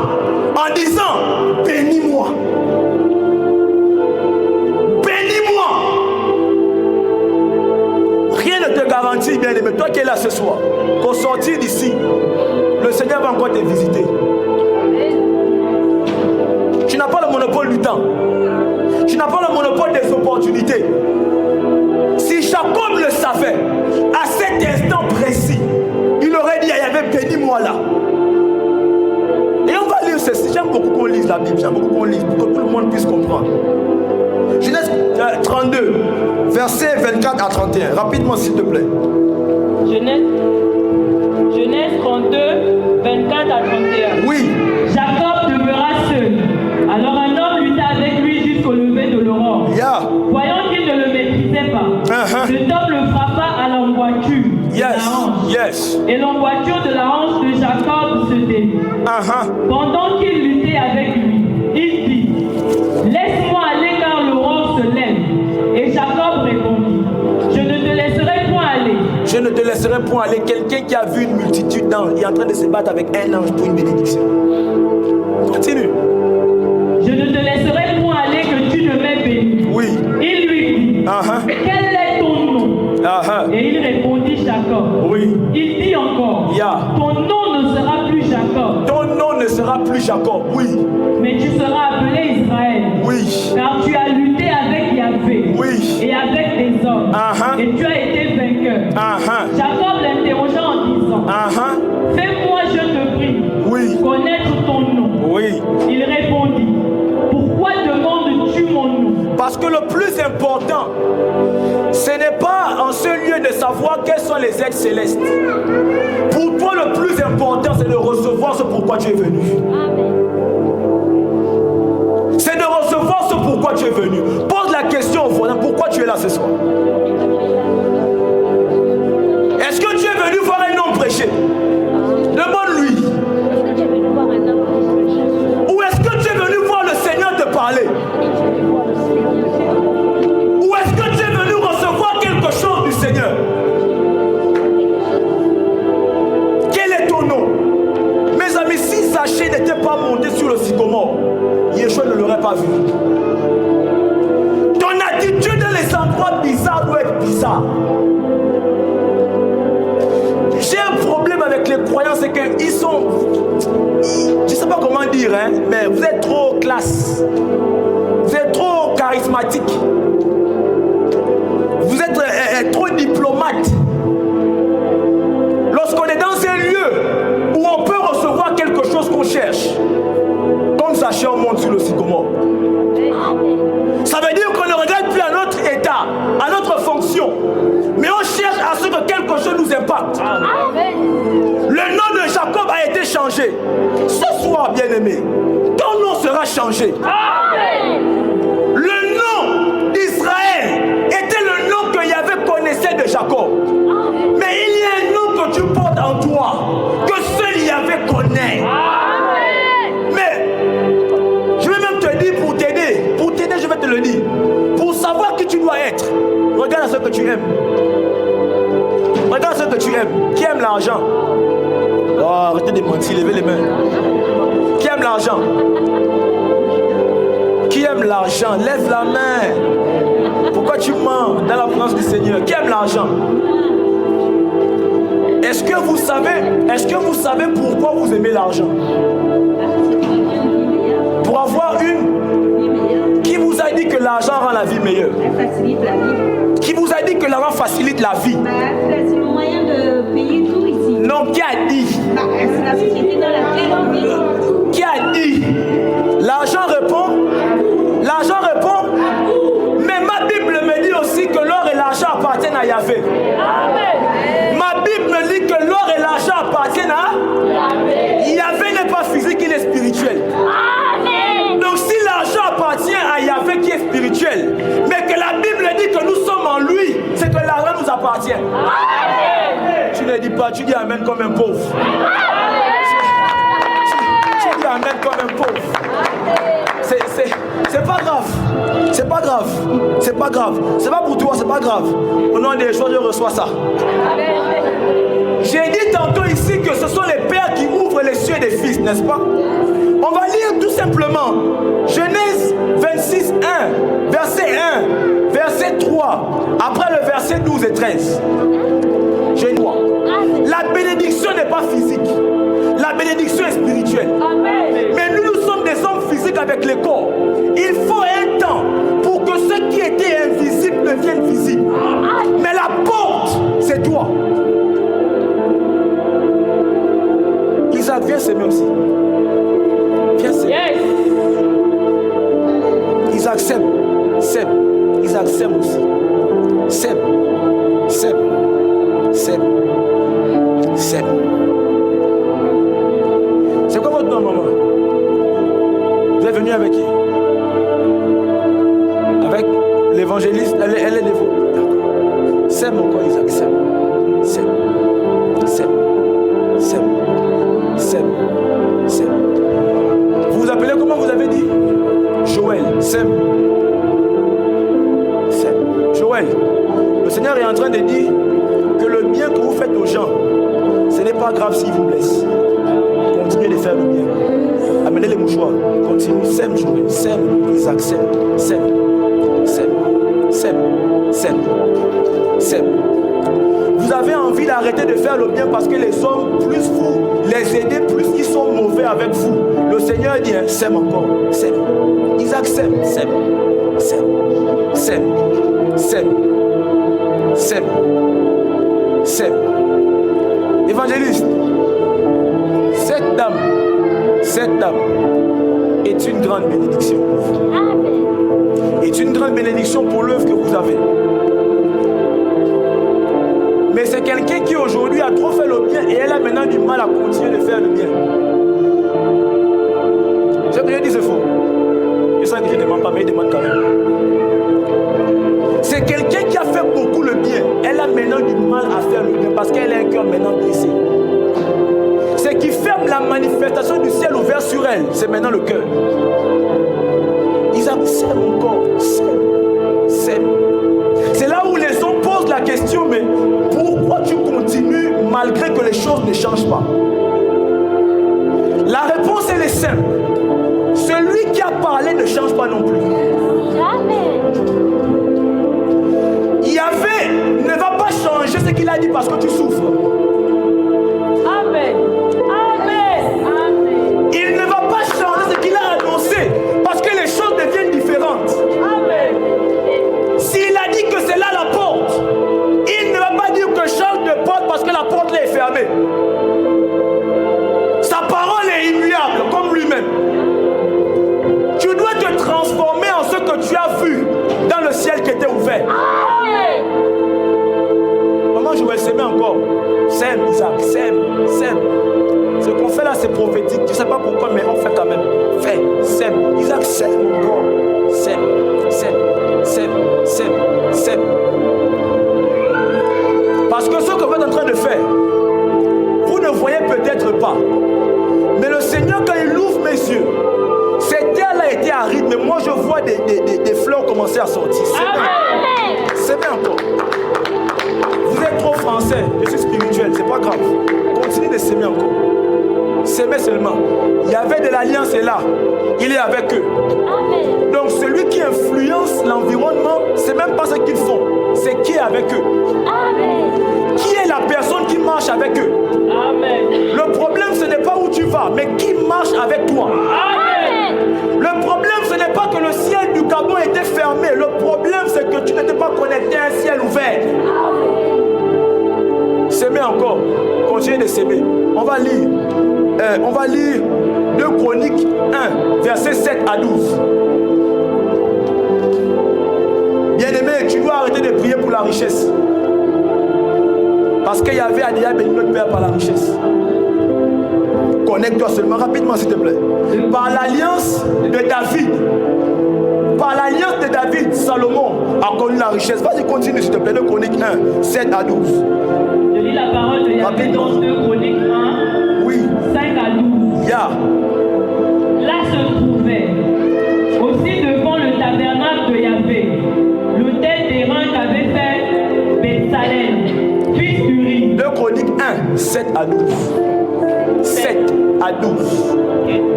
A: en disant, bénis-moi. Bénis-moi. Rien ne te garantit, bien aimé, toi qui es là ce soir, qu'au sortir d'ici, le Seigneur va encore te visiter. Tu n'as pas le monopole du temps. Tu n'as pas le monopole des opportunités. Si Jacob le savait, à cet instant précis, il aurait dit, il y avait béni-moi là. Et on va lire ceci. J'aime beaucoup qu'on lise la Bible. J'aime beaucoup qu'on lise pour que tout le monde puisse comprendre. Genèse 32, versets 24 à 31. Rapidement, s'il te plaît.
B: Genèse 32, 24 à 31.
A: Oui.
B: Jacob demeura seul. Alors un homme lutta avec lui jusqu'au lever de l'aurore.
A: Yeah.
B: Voyant qu'il ne le maîtrisait pas, le homme le frappa à l'emboîture de la hanche.
A: Yes.
B: Et l'emboîture de la hanche de Jacob se dévit. Pendant qu'il luttait avec lui, il dit, laisse-moi aller car l'aurore se lève. Et Jacob répondit, je ne te laisserai point aller.
A: Je ne te laisserai point aller. Quelqu'un qui a vu une multitude d'anges est en train de se battre avec un ange pour une bénédiction. Continue.
B: Je ne te laisserai point aller que tu ne m'aies béni.
A: Oui.
B: Il lui dit, quel est ton nom? Et il répondit Jacob.
A: Oui.
B: Il dit encore, ton nom ne sera plus Jacob.
A: Ton nom ne sera plus Jacob, oui.
B: Mais tu seras appelé Israël.
A: Oui.
B: Car tu as lutté avec Yahvé.
A: Oui.
B: Et avec des hommes. Et tu as été vainqueur. Jacob l'interrogea en disant, fais-moi, je te prie, connaître ton nom.
A: Oui.
B: Il répondit, pourquoi demandes-tu mon nom?
A: Parce que le plus important, ce n'est pas en ce lieu de savoir quels sont les aides célestes. Pour toi, le plus important, c'est de recevoir ce pourquoi tu es venu. C'est de recevoir ce pourquoi tu es venu. Pose la question au voisin, pourquoi tu es là ce soir? Est-ce que tu es venu voir un homme prêcher? Demande-lui. Ou est-ce que tu es venu voir le Seigneur te parler? Ou est-ce que tu es venu recevoir quelque chose du Seigneur? Quel est ton nom? Mes amis, si Zachée n'était pas monté sur le sycomore, Yeshua ne l'aurait pas vu. Ton attitude dans les endroits bizarres doit être bizarre. J'ai un problème avec les croyants, c'est qu'ils sont... Je ne sais pas comment dire, mais vous êtes trop classe. Vous êtes trop charismatique. Vous êtes trop diplomate. Lorsqu'on est dans un lieu où on peut recevoir quelque chose qu'on cherche, comme Zachée, on monte sur le sycomore. Ça veut dire qu'on ne regarde plus à notre état, à notre fonction, mais on cherche à ce que quelque chose nous impacte. Le nom de Jacob a été changé. Ce soir, bien-aimé, ton nom sera changé. Le nom d'Israël était le nom que Yahvé connaissait de Jacob. Mais il y a un nom que tu portes en toi, que seul Yahvé connaît. Mais je vais même te dire pour t'aider, je vais te le dire. tu aimes. Regarde ce que tu aimes. Qui aime l'argent? Oh, arrêtez de mentir, levez les mains. Qui aime l'argent? Qui aime l'argent? Lève la main. Pourquoi tu mens dans la présence du Seigneur? Qui aime l'argent? Est-ce que vous savez pourquoi vous aimez l'argent? Pour avoir une. Qui vous a dit que l'argent rend la vie meilleure?
D: Elle facilite la vie.
A: Qui vous a dit que l'argent facilite la vie?
D: C'est le moyen de payer tout ici.
A: Non, qui a dit?
D: C'est la société dans laquelle on vit.
A: Qui a dit? L'argent répond. L'argent répond. Mais ma Bible me dit aussi que l'or et l'argent appartiennent à Yahvé. Ma Bible me dit que l'or et l'argent appartiennent à Yahvé. N'est pas physique, il est spirituel. Donc si l'argent appartient à Yahvé qui est spirituel, mais que la Bible dit que nous sommes en lui, c'est que l'argent nous appartient. Tu ne dis pas, tu dis amen comme un pauvre. Tu dis amen comme un pauvre. C'est pas grave. C'est pas grave. C'est pas grave. C'est pas pour toi, c'est pas grave. Au nom des choses, je reçois ça. J'ai dit tantôt ici que ce sont les pères qui ouvrent les cieux des fils, n'est-ce pas? On va lire tout simplement Genèse 26, 1, verset 1, verset 3, après le verset 12 et 13. Je dis, la bénédiction n'est pas physique. La bénédiction est spirituelle. Mais nous sommes des hommes physiques avec le corps. Il faut un temps pour que ce qui était invisible devienne visible. Mais la porte, c'est toi. Isaac, viens s'aimer aussi. Viens s'aimer. Yes. Isaac sème. Sème. Isaac sème aussi. Sème. Sème. Sème. Sème. C'est quoi votre nom, maman? Vous êtes venu avec qui? Avec l'évangéliste? Elle est de vous. D'accord. Sème encore, Isaac. Sème. Sème. Sème. Sème. Sème. Sème. Vous vous appelez comment vous avez dit? Joël. Sème. Sème. Joël. Le Seigneur est en train de dire que le bien que vous faites aux gens, ce n'est pas grave s'ils vous blessent. Continuez de faire le bien. Amenez les mouchoirs. Continuez. Sème, Joël. Sème, Isaac. Sème. Sème. Sème. Sème. Sème. Sème. Vous avez envie d'arrêter de faire le bien parce que les hommes, plus vous les aidez, plus ils sont mauvais avec vous. Le Seigneur dit, sème encore. Sème. Isaac sème. Sème. Sème. Sème. Sème. Sème. Sème. Évangéliste. Cette dame est une grande bénédiction. Est une grande bénédiction pour l'œuvre que vous avez. Mais c'est quelqu'un qui aujourd'hui a trop fait le bien et elle a maintenant du mal à continuer de faire le bien. Ce que je dis c'est faux. Je sens que je ne demande pas, mais il demande quand même. C'est quelqu'un qui a fait beaucoup le bien. Elle a maintenant du mal à faire le bien parce qu'elle a un cœur maintenant blessé. Ce qui ferme la manifestation du ciel ouvert sur elle, c'est maintenant le cœur. Isaac sème encore, sème. C'est là où les hommes posent la question, mais pourquoi tu continues malgré que les choses ne changent pas? La réponse elle est simple. Celui qui a parlé ne change pas non plus. Jamais. Yahvé ne va pas changer ce qu'il a dit parce que tu souffres. Amen. Il ne va pas changer ce qu'il a annoncé parce que les choses deviennent différentes. Amen. S'il a dit que c'est là la porte, il ne va pas dire que change de porte parce que la porte là est fermée. Sa parole est immuable comme lui-même. Tu dois te transformer en ce que tu as vu dans le ciel qui était ouvert. Amen. Maman, je vais s'aimer encore. Sème, Isaac, sème. Ce qu'on fait là, c'est prophétique. Je ne sais pas pourquoi, mais on fait quand même. Fais, sème. Isaac, sème encore. Sème. Parce que ce que vous êtes en train de faire, vous ne voyez peut-être pas. Mais le Seigneur, quand il ouvre mes yeux, cette terre-là était aride, mais moi je vois des fleurs commencer à sortir. S'aimer encore. Vous êtes trop français, je suis spirituel, c'est pas grave. Continuez de s'aimer encore. S'aimer seulement. Il y avait de l'alliance et là, il est avec eux.
C: Amen.
A: Donc celui qui influence l'environnement, c'est même pas ce qu'ils font, c'est qui est avec eux.
C: Amen.
A: Qui est la personne qui marche avec eux.
B: Amen.
A: Le problème, ce n'est pas où tu vas, mais qui marche avec toi.
B: Amen.
A: Le problème, ce n'est pas que le ciel du Gabon était fermé. Le problème, c'est que tu n'étais pas connecté à un ciel ouvert. S'aimer encore. Continuez de s'aimer. On va lire 2 Chroniques 1, versets 7 à 12. Bien-aimé, tu dois arrêter de prier pour la richesse. Parce qu'il y avait à déjà béni notre Père par la richesse. Connecte-toi seulement rapidement, s'il te plaît. Par l'alliance de David. Par l'alliance de David, Salomon a connu la richesse. Vas-y, continue, s'il te plaît. 2 Chroniques 1, 7 à 12.
B: Je lis la parole de Yahvé dans 2 Chroniques 1,
A: Oui.
B: 5 à 12.
A: Ya.
B: Là se trouvait, aussi devant le tabernacle de Yahvé, l'autel d'airain qu'avait fait Betsalel, fils d'Uri.
A: 2 Chroniques 1, 7 à 12. 7 à 12.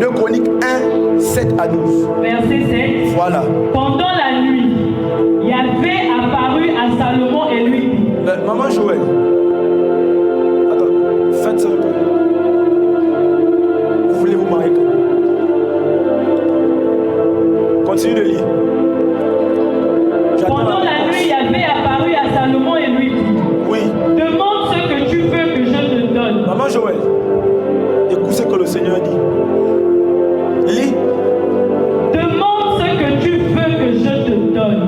A: 2 Chroniques 1, 7 à 12.
B: Verset 7.
A: Voilà.
B: Pendant la nuit, Yahvé apparut à Salomon et lui dit.
A: Maman Joël. Attends, faites ça un peu. Vous voulez vous marier quand? Continue de lire.
B: Pendant la nuit, Yahvé apparut à Salomon et lui dit.
A: Oui.
B: Demande ce que tu veux que je te donne.
A: Maman Joël, écoute ce que le Seigneur dit. Lis.
B: Demande ce que tu veux que je te donne.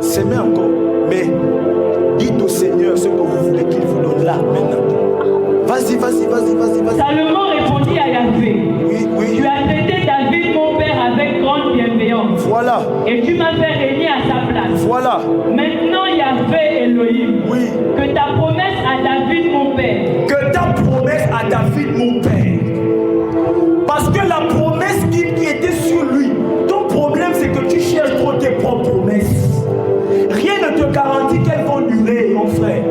A: S'aimer encore. Mais dites au Seigneur ce que vous voulez qu'il vous donne là, maintenant. Vas-y.
B: Salomon répondit à Yahvé.
A: Oui.
B: Tu as traité David, mon père, avec grande bienveillance.
A: Voilà.
B: Et tu m'as fait régner à sa place.
A: Voilà.
B: Maintenant, Yahvé Elohim,
A: Oui.
B: que ta promesse à David, mon père,
A: Que ta promesse à David, mon père. Parce que la promesse qui était sur lui, ton problème, c'est que tu cherches trop tes propres promesses. Rien ne te garantit qu'elles vont durer, mon frère.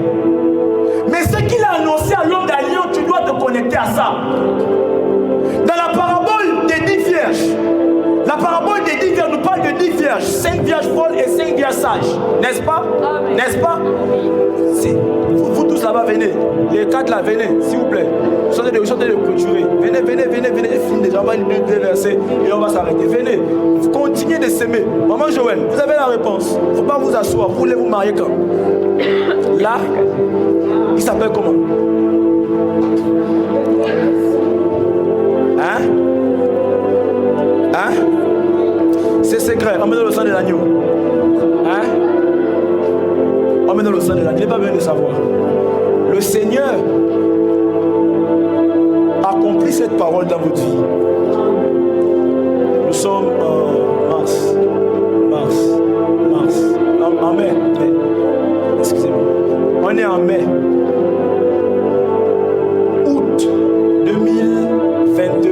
A: Mais ce qu'il a annoncé à l'homme d'alliance, tu dois te connecter à ça. Dans la parabole des 10 vierges, la parabole des 10 vierges nous parle de 10 vierges, 5 vierges folles et 5 vierges sages. N'est-ce pas?
C: Amen.
A: N'est-ce pas? Si. Vous tous là-bas, venez. Les 4 là, venez, s'il vous plaît. Chantez de clôturer. Venez. Je finis déjà, on va lire 2 versets et on va s'arrêter. Venez. Continuez de s'aimer. Maman Joël, vous avez la réponse. Il ne faut pas vous asseoir. Vous voulez vous marier quand? Là, il s'appelle comment? Hein? C'est secret. Emmenez le sang de l'agneau. Hein? Emmenez le sang de l'agneau. Il n'est pas besoin de savoir. Le Seigneur accomplit cette parole dans votre vie. Nous sommes en mars. En mai. Excusez-moi. On est en mai. Août 2022.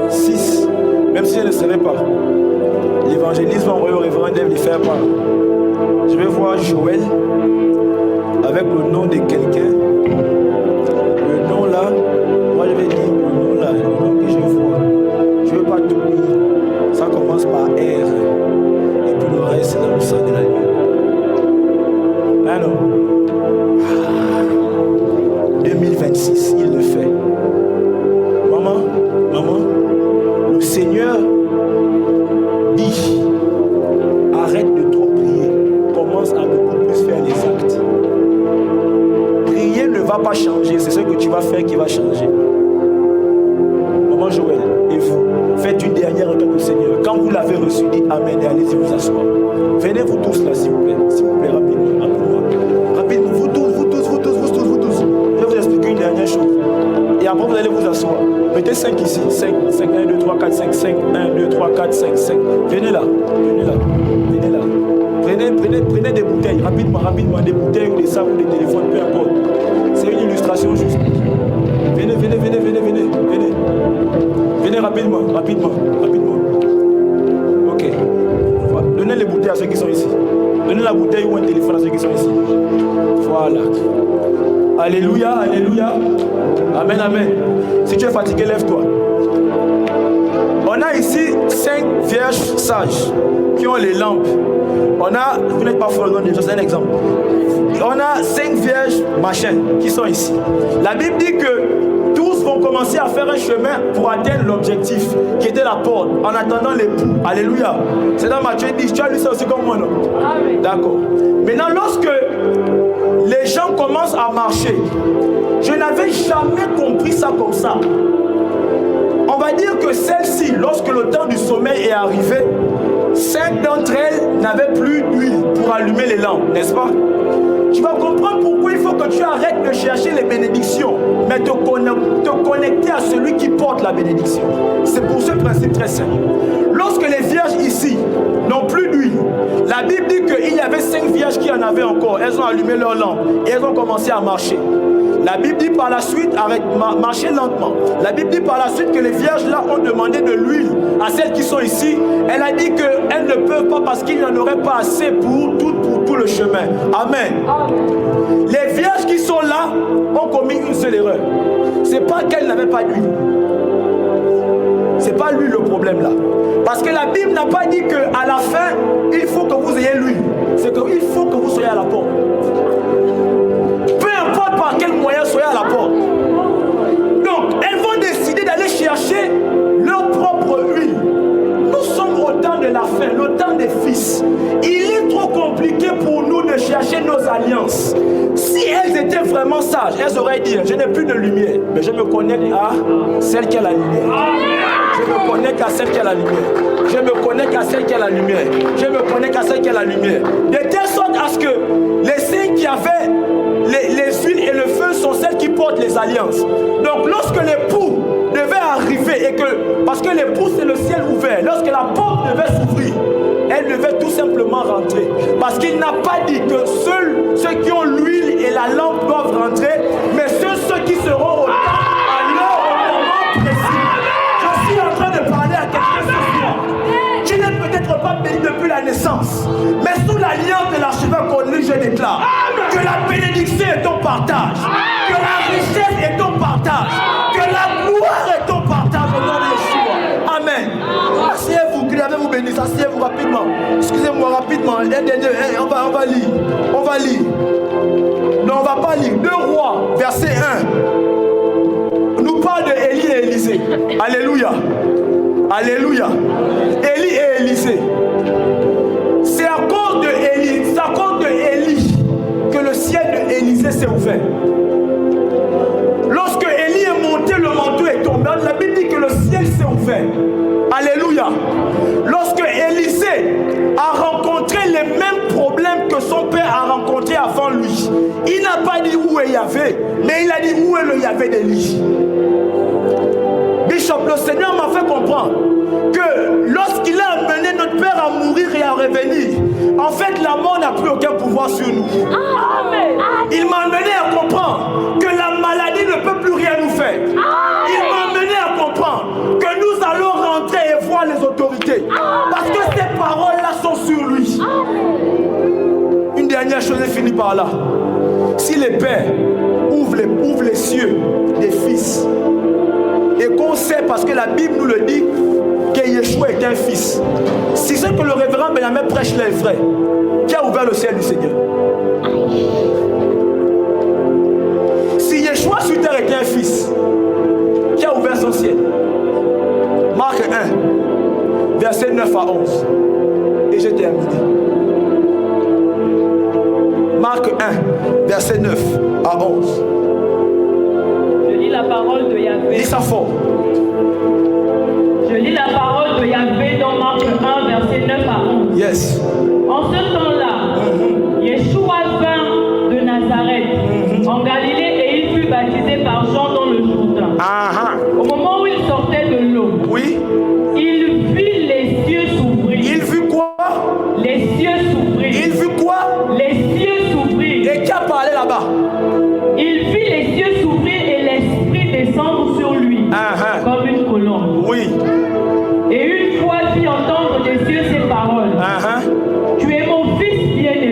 A: 6. Même si je ne savais pas. L'évangélisme envoyé au révérend Dave lui faire part. Je vais voir Joël avec le nom de quelqu'un. Le nom là, moi je vais dire le nom là, le nom que je vois. Je ne veux pas tout lire. Ça commence par R. Et puis le reste c'est dans le sang de la nuit. Ah non. 2026, il le fait. Maman, le Seigneur dit, arrête de trop prier, commence à beaucoup plus faire les actes. Prier ne va pas changer, c'est ce que tu vas faire qui va changer. Maman Joël, et vous, faites une dernière requête au Seigneur. Quand vous l'avez reçu, dites Amen et allez-y vous asseoir. Venez vous tous là, s'il vous plaît, rapidement. Vous tous. Je vais vous expliquer une dernière chose. Et après vous allez vous asseoir. Mettez 5 ici. 5, 1, 2, 3, 4, 5, 1, 2, 3, 4, 5. Venez là. Prenez des bouteilles, rapidement, des bouteilles ou des sacs ou des téléphones, peu importe. C'est une illustration juste. Venez. Venez rapidement. Ok. Donnez les bouteilles à ceux qui sont ici. Donnez la bouteille ou un téléphone à ceux qui sont ici. Voilà. Alléluia, alléluia. Amen, amen. Si tu es fatigué, lève-toi. On a ici 5 vierges sages qui ont les lampes. On a, vous n'êtes pas fort, c'est un exemple. On a 5 vierges machin qui sont ici. La Bible dit que tous vont commencer à faire un chemin pour atteindre l'objectif qui était la porte en attendant l'époux. Alléluia. C'est dans Matthieu 10. Tu as lu ça aussi comme moi, non? D'accord. Maintenant, lorsque les gens commencent à marcher, je n'avais jamais compris ça comme ça. On va dire que celle-ci, lorsque le temps du sommeil est arrivé, 5 d'entre elles n'avaient plus d'huile pour allumer les lampes, n'est-ce pas? Tu vas comprendre pourquoi il faut que tu arrêtes de chercher les bénédictions, mais te connecter à celui qui porte la bénédiction. C'est pour ce principe très simple. Lorsque les vierges ici n'ont plus d'huile, la Bible dit qu'il y avait 5 vierges qui en avaient encore. Elles ont allumé leurs lampes et elles ont commencé à marcher. La Bible dit par la suite, marchez lentement. La Bible dit par la suite que les vierges là ont demandé de l'huile à celles qui sont ici. Elle a dit qu'elles ne peuvent pas parce qu'il n'y en aurait pas assez pour tout le chemin. Amen. Les vierges qui sont là ont commis une seule erreur. C'est pas qu'elles n'avaient pas d'huile. C'est pas lui le problème là. Parce que la Bible n'a pas dit qu'à la fin, il faut que vous ayez l'huile. C'est qu'il faut que vous soyez à la porte. Peu importe par quel moyen soyez à la porte. Donc, elles vont décider d'aller chercher leur propre huile. Nous sommes au temps de la fin, le temps des fils. Il est trop compliqué pour nous de chercher nos alliances. Si elles étaient vraiment sages, elles auraient dit, je n'ai plus de lumière, mais je me connecte à celle qui a la lumière. Je me connecte à celle qui a la lumière. Je me connecte à celle qui a la lumière. Je me connecte à celle qui a la lumière. De telle sorte à ce que les 5 qui avaient les huiles et le feu sont celles qui portent les alliances. Donc lorsque l'époux devait arriver et que, parce que l'époux c'est le ciel ouvert, lorsque la porte devait s'ouvrir, elle devait tout simplement rentrer. Parce qu'il n'a pas dit que seuls ceux qui ont l'huile et la lampe doivent rentrer, mais ceux qui seront au temps, à l'heure, au moment précis. Je suis en train de parler à quelqu'un ce soir. Tu n'es peut-être pas béni depuis la naissance, mais sous l'alliance de l'archevêque Connu, je déclare que la bénédiction est ton partage, que la richesse est ton partage, que la gloire est ton partage au nom de Yeshua. Amen. Asseyez-vous, que l'avez vous bénisse, asseyez-vous rapidement. Excusez-moi rapidement, on va lire. On va lire. Non, on ne va pas lire. 2 Rois, verset 1. Nous parle de Élie et Élisée. Alléluia. Alléluia. Élie et Élisée. C'est à cause de Élie que le ciel de Élisée s'est ouvert. Lorsque Élie est monté, le manteau est tombé. La Bible dit que le ciel s'est ouvert. Alléluia. Lorsque Élisée a rencontré les mêmes problèmes que son père a rencontrés avant lui, il n'a pas dit où est Yahvé, mais il a dit où est le Yahvé d'Élie. Bishop, le Seigneur m'a fait comprendre que lorsqu'il a amené notre père à mourir et à revenir, en fait la mort n'a plus aucun pouvoir sur nous. Amen. Il m'a amené à comprendre que la maladie ne peut plus rien nous faire. Amen. Il m'a amené à comprendre que nous allons rentrer et voir les autorités. Amen. Parce que ces paroles-là sont sur lui. Amen. Une dernière chose est finie par là. Si les pères ouvrent les cieux des fils, et qu'on sait, parce que la Bible nous le dit, que Yeshua est un fils. Si c'est que le révérend Benjamin prêche là, frère, qui a ouvert le ciel du Seigneur? Si Yeshua sur terre était un fils, qui a ouvert son ciel? Marc 1, verset 9 à 11. Et je termine. Marc 1, verset 9 à 11.
B: La parole de Yahvé.
A: Dis ça fort.
B: Je lis la parole de Yahvé dans Marc 1, verset 9 à 11.
A: Yes.
B: En ce temps-là, Yeshua vint de Nazareth en Galilée et il fut baptisé par Jean dans le Jourdain. Au moment où il sortait de l'eau,
A: oui,
B: il vit les cieux s'ouvrir.
A: Il vit quoi?
B: Les cieux s'ouvrir.
A: Il vit quoi?
B: Les cieux s'ouvrir.
A: Et qui a parlé là-bas?
B: Il vit les cieux s'ouvrir et l'Esprit descendre sur lui comme une colombe.
A: Oui.
B: Et une fois fit entendre des cieux ces paroles. Tu es mon fils bien-aimé.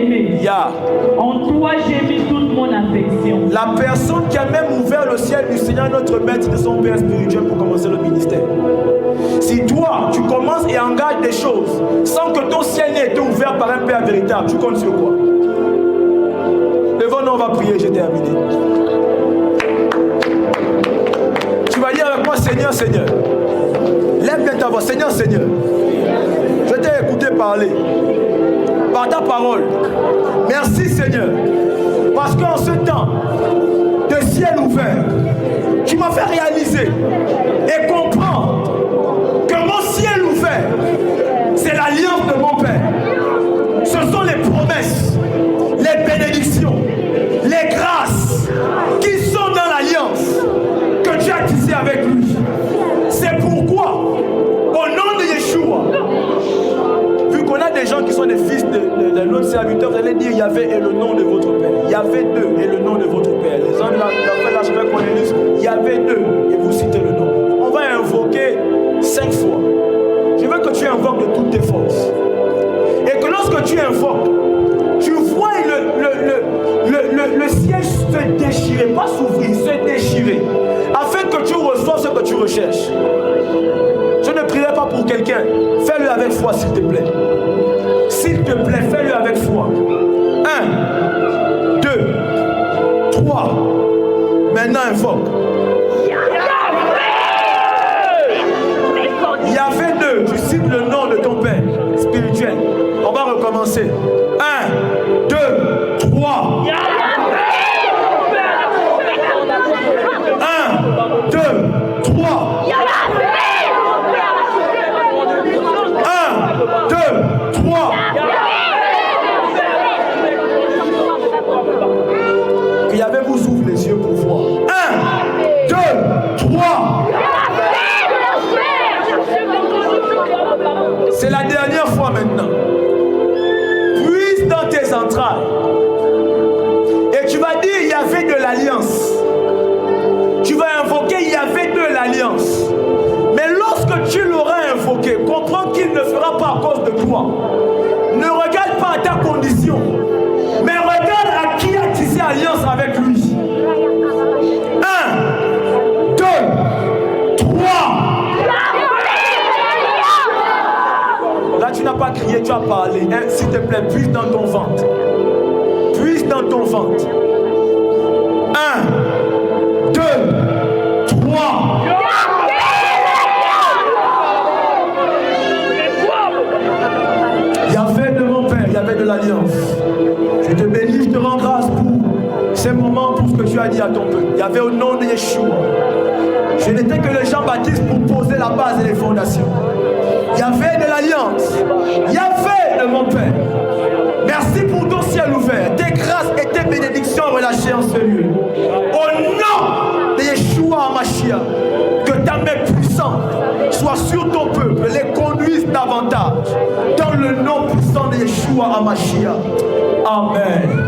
B: En toi, j'ai mis toute mon affection.
A: La personne qui a même ouvert le ciel du Seigneur, notre maître de son père spirituel pour commencer le ministère. Si toi, tu commences et engages des choses sans que ton ciel n'ait été ouvert par un père véritable, tu comptes sur quoi? Levons-nous, on va prier, j'ai terminé. Tu vas dire avec moi, Seigneur, Seigneur. Lève bien ta voix, Seigneur, Seigneur. Je t'ai écouté parler par ta parole. Merci, Seigneur. Parce qu'en ce temps de ciel ouvert, tu m'as fait réaliser et comprendre que mon ciel ouvert, c'est l'alliance de mon Père. Ce sont les promesses, les bénédictions, les grâces qui sont dans l'alliance que tu as tissée avec lui. C'est pourquoi, au nom de Yeshua, vu qu'on a des gens qui sont des fils de notre serviteur, vous allez dire Yahvé est le nom de votre Père. Yahvé 2 est le nom de votre Père. Les gens de l'archevêque Cornelius, Yahvé 2, et vous citez le nom. On va invoquer 5 fois. Je veux que tu invoques de toutes tes forces. Et que lorsque tu invoques, tu vois le ciel se déchirer, pas s'ouvrir, se déchirer, afin que tu reçoives ce que tu recherches. Je ne prierai pas pour quelqu'un. Fais-le avec foi, s'il te plaît. S'il te plaît, fais-le avec foi. 1, 2, 3. Maintenant, invoque. Yahvé 2, tu cites le nom de ton Père spirituel. On va recommencer. 1, 2, 3. 1, 2, 3. 1, 2, 3. Que Yahvé vous ouvre les yeux pour voir. 1, 2, 3. C'est la dernière fois maintenant. Puise dans tes entrailles. Et tu vas dire Yahvé de l'alliance. Tu vas invoquer Yahvé de l'alliance. Mais lorsque tu l'auras invoqué, comprends qu'il ne fera pas à cause de toi. Ne regarde pas à ta condition, mais regarde à qui a tissé alliance avec lui. 1, 2, 3. Là, tu n'as pas crié, tu as parlé. Hein? S'il te plaît, puise dans ton ventre. Puise dans ton ventre. 1, 2, 3. Yahvé de mon Père, Yahvé de l'Alliance. Je te bénis, je te rends grâce pour ces moments, pour ce que tu as dit à ton peuple. Yahvé au nom de Yeshua. Je n'étais que le Jean-Baptiste pour poser la base et les fondations. Yahvé de l'Alliance. Yahvé de mon Père. Merci pour ton ciel ouvert, tes grâces et tes bénédictions relâchées en ce lieu. Au nom de Yeshua HaMashiach, que ta main puissante soit sur ton peuple, les conduise davantage. Dans le nom puissant de Yeshua HaMashiach. Amen.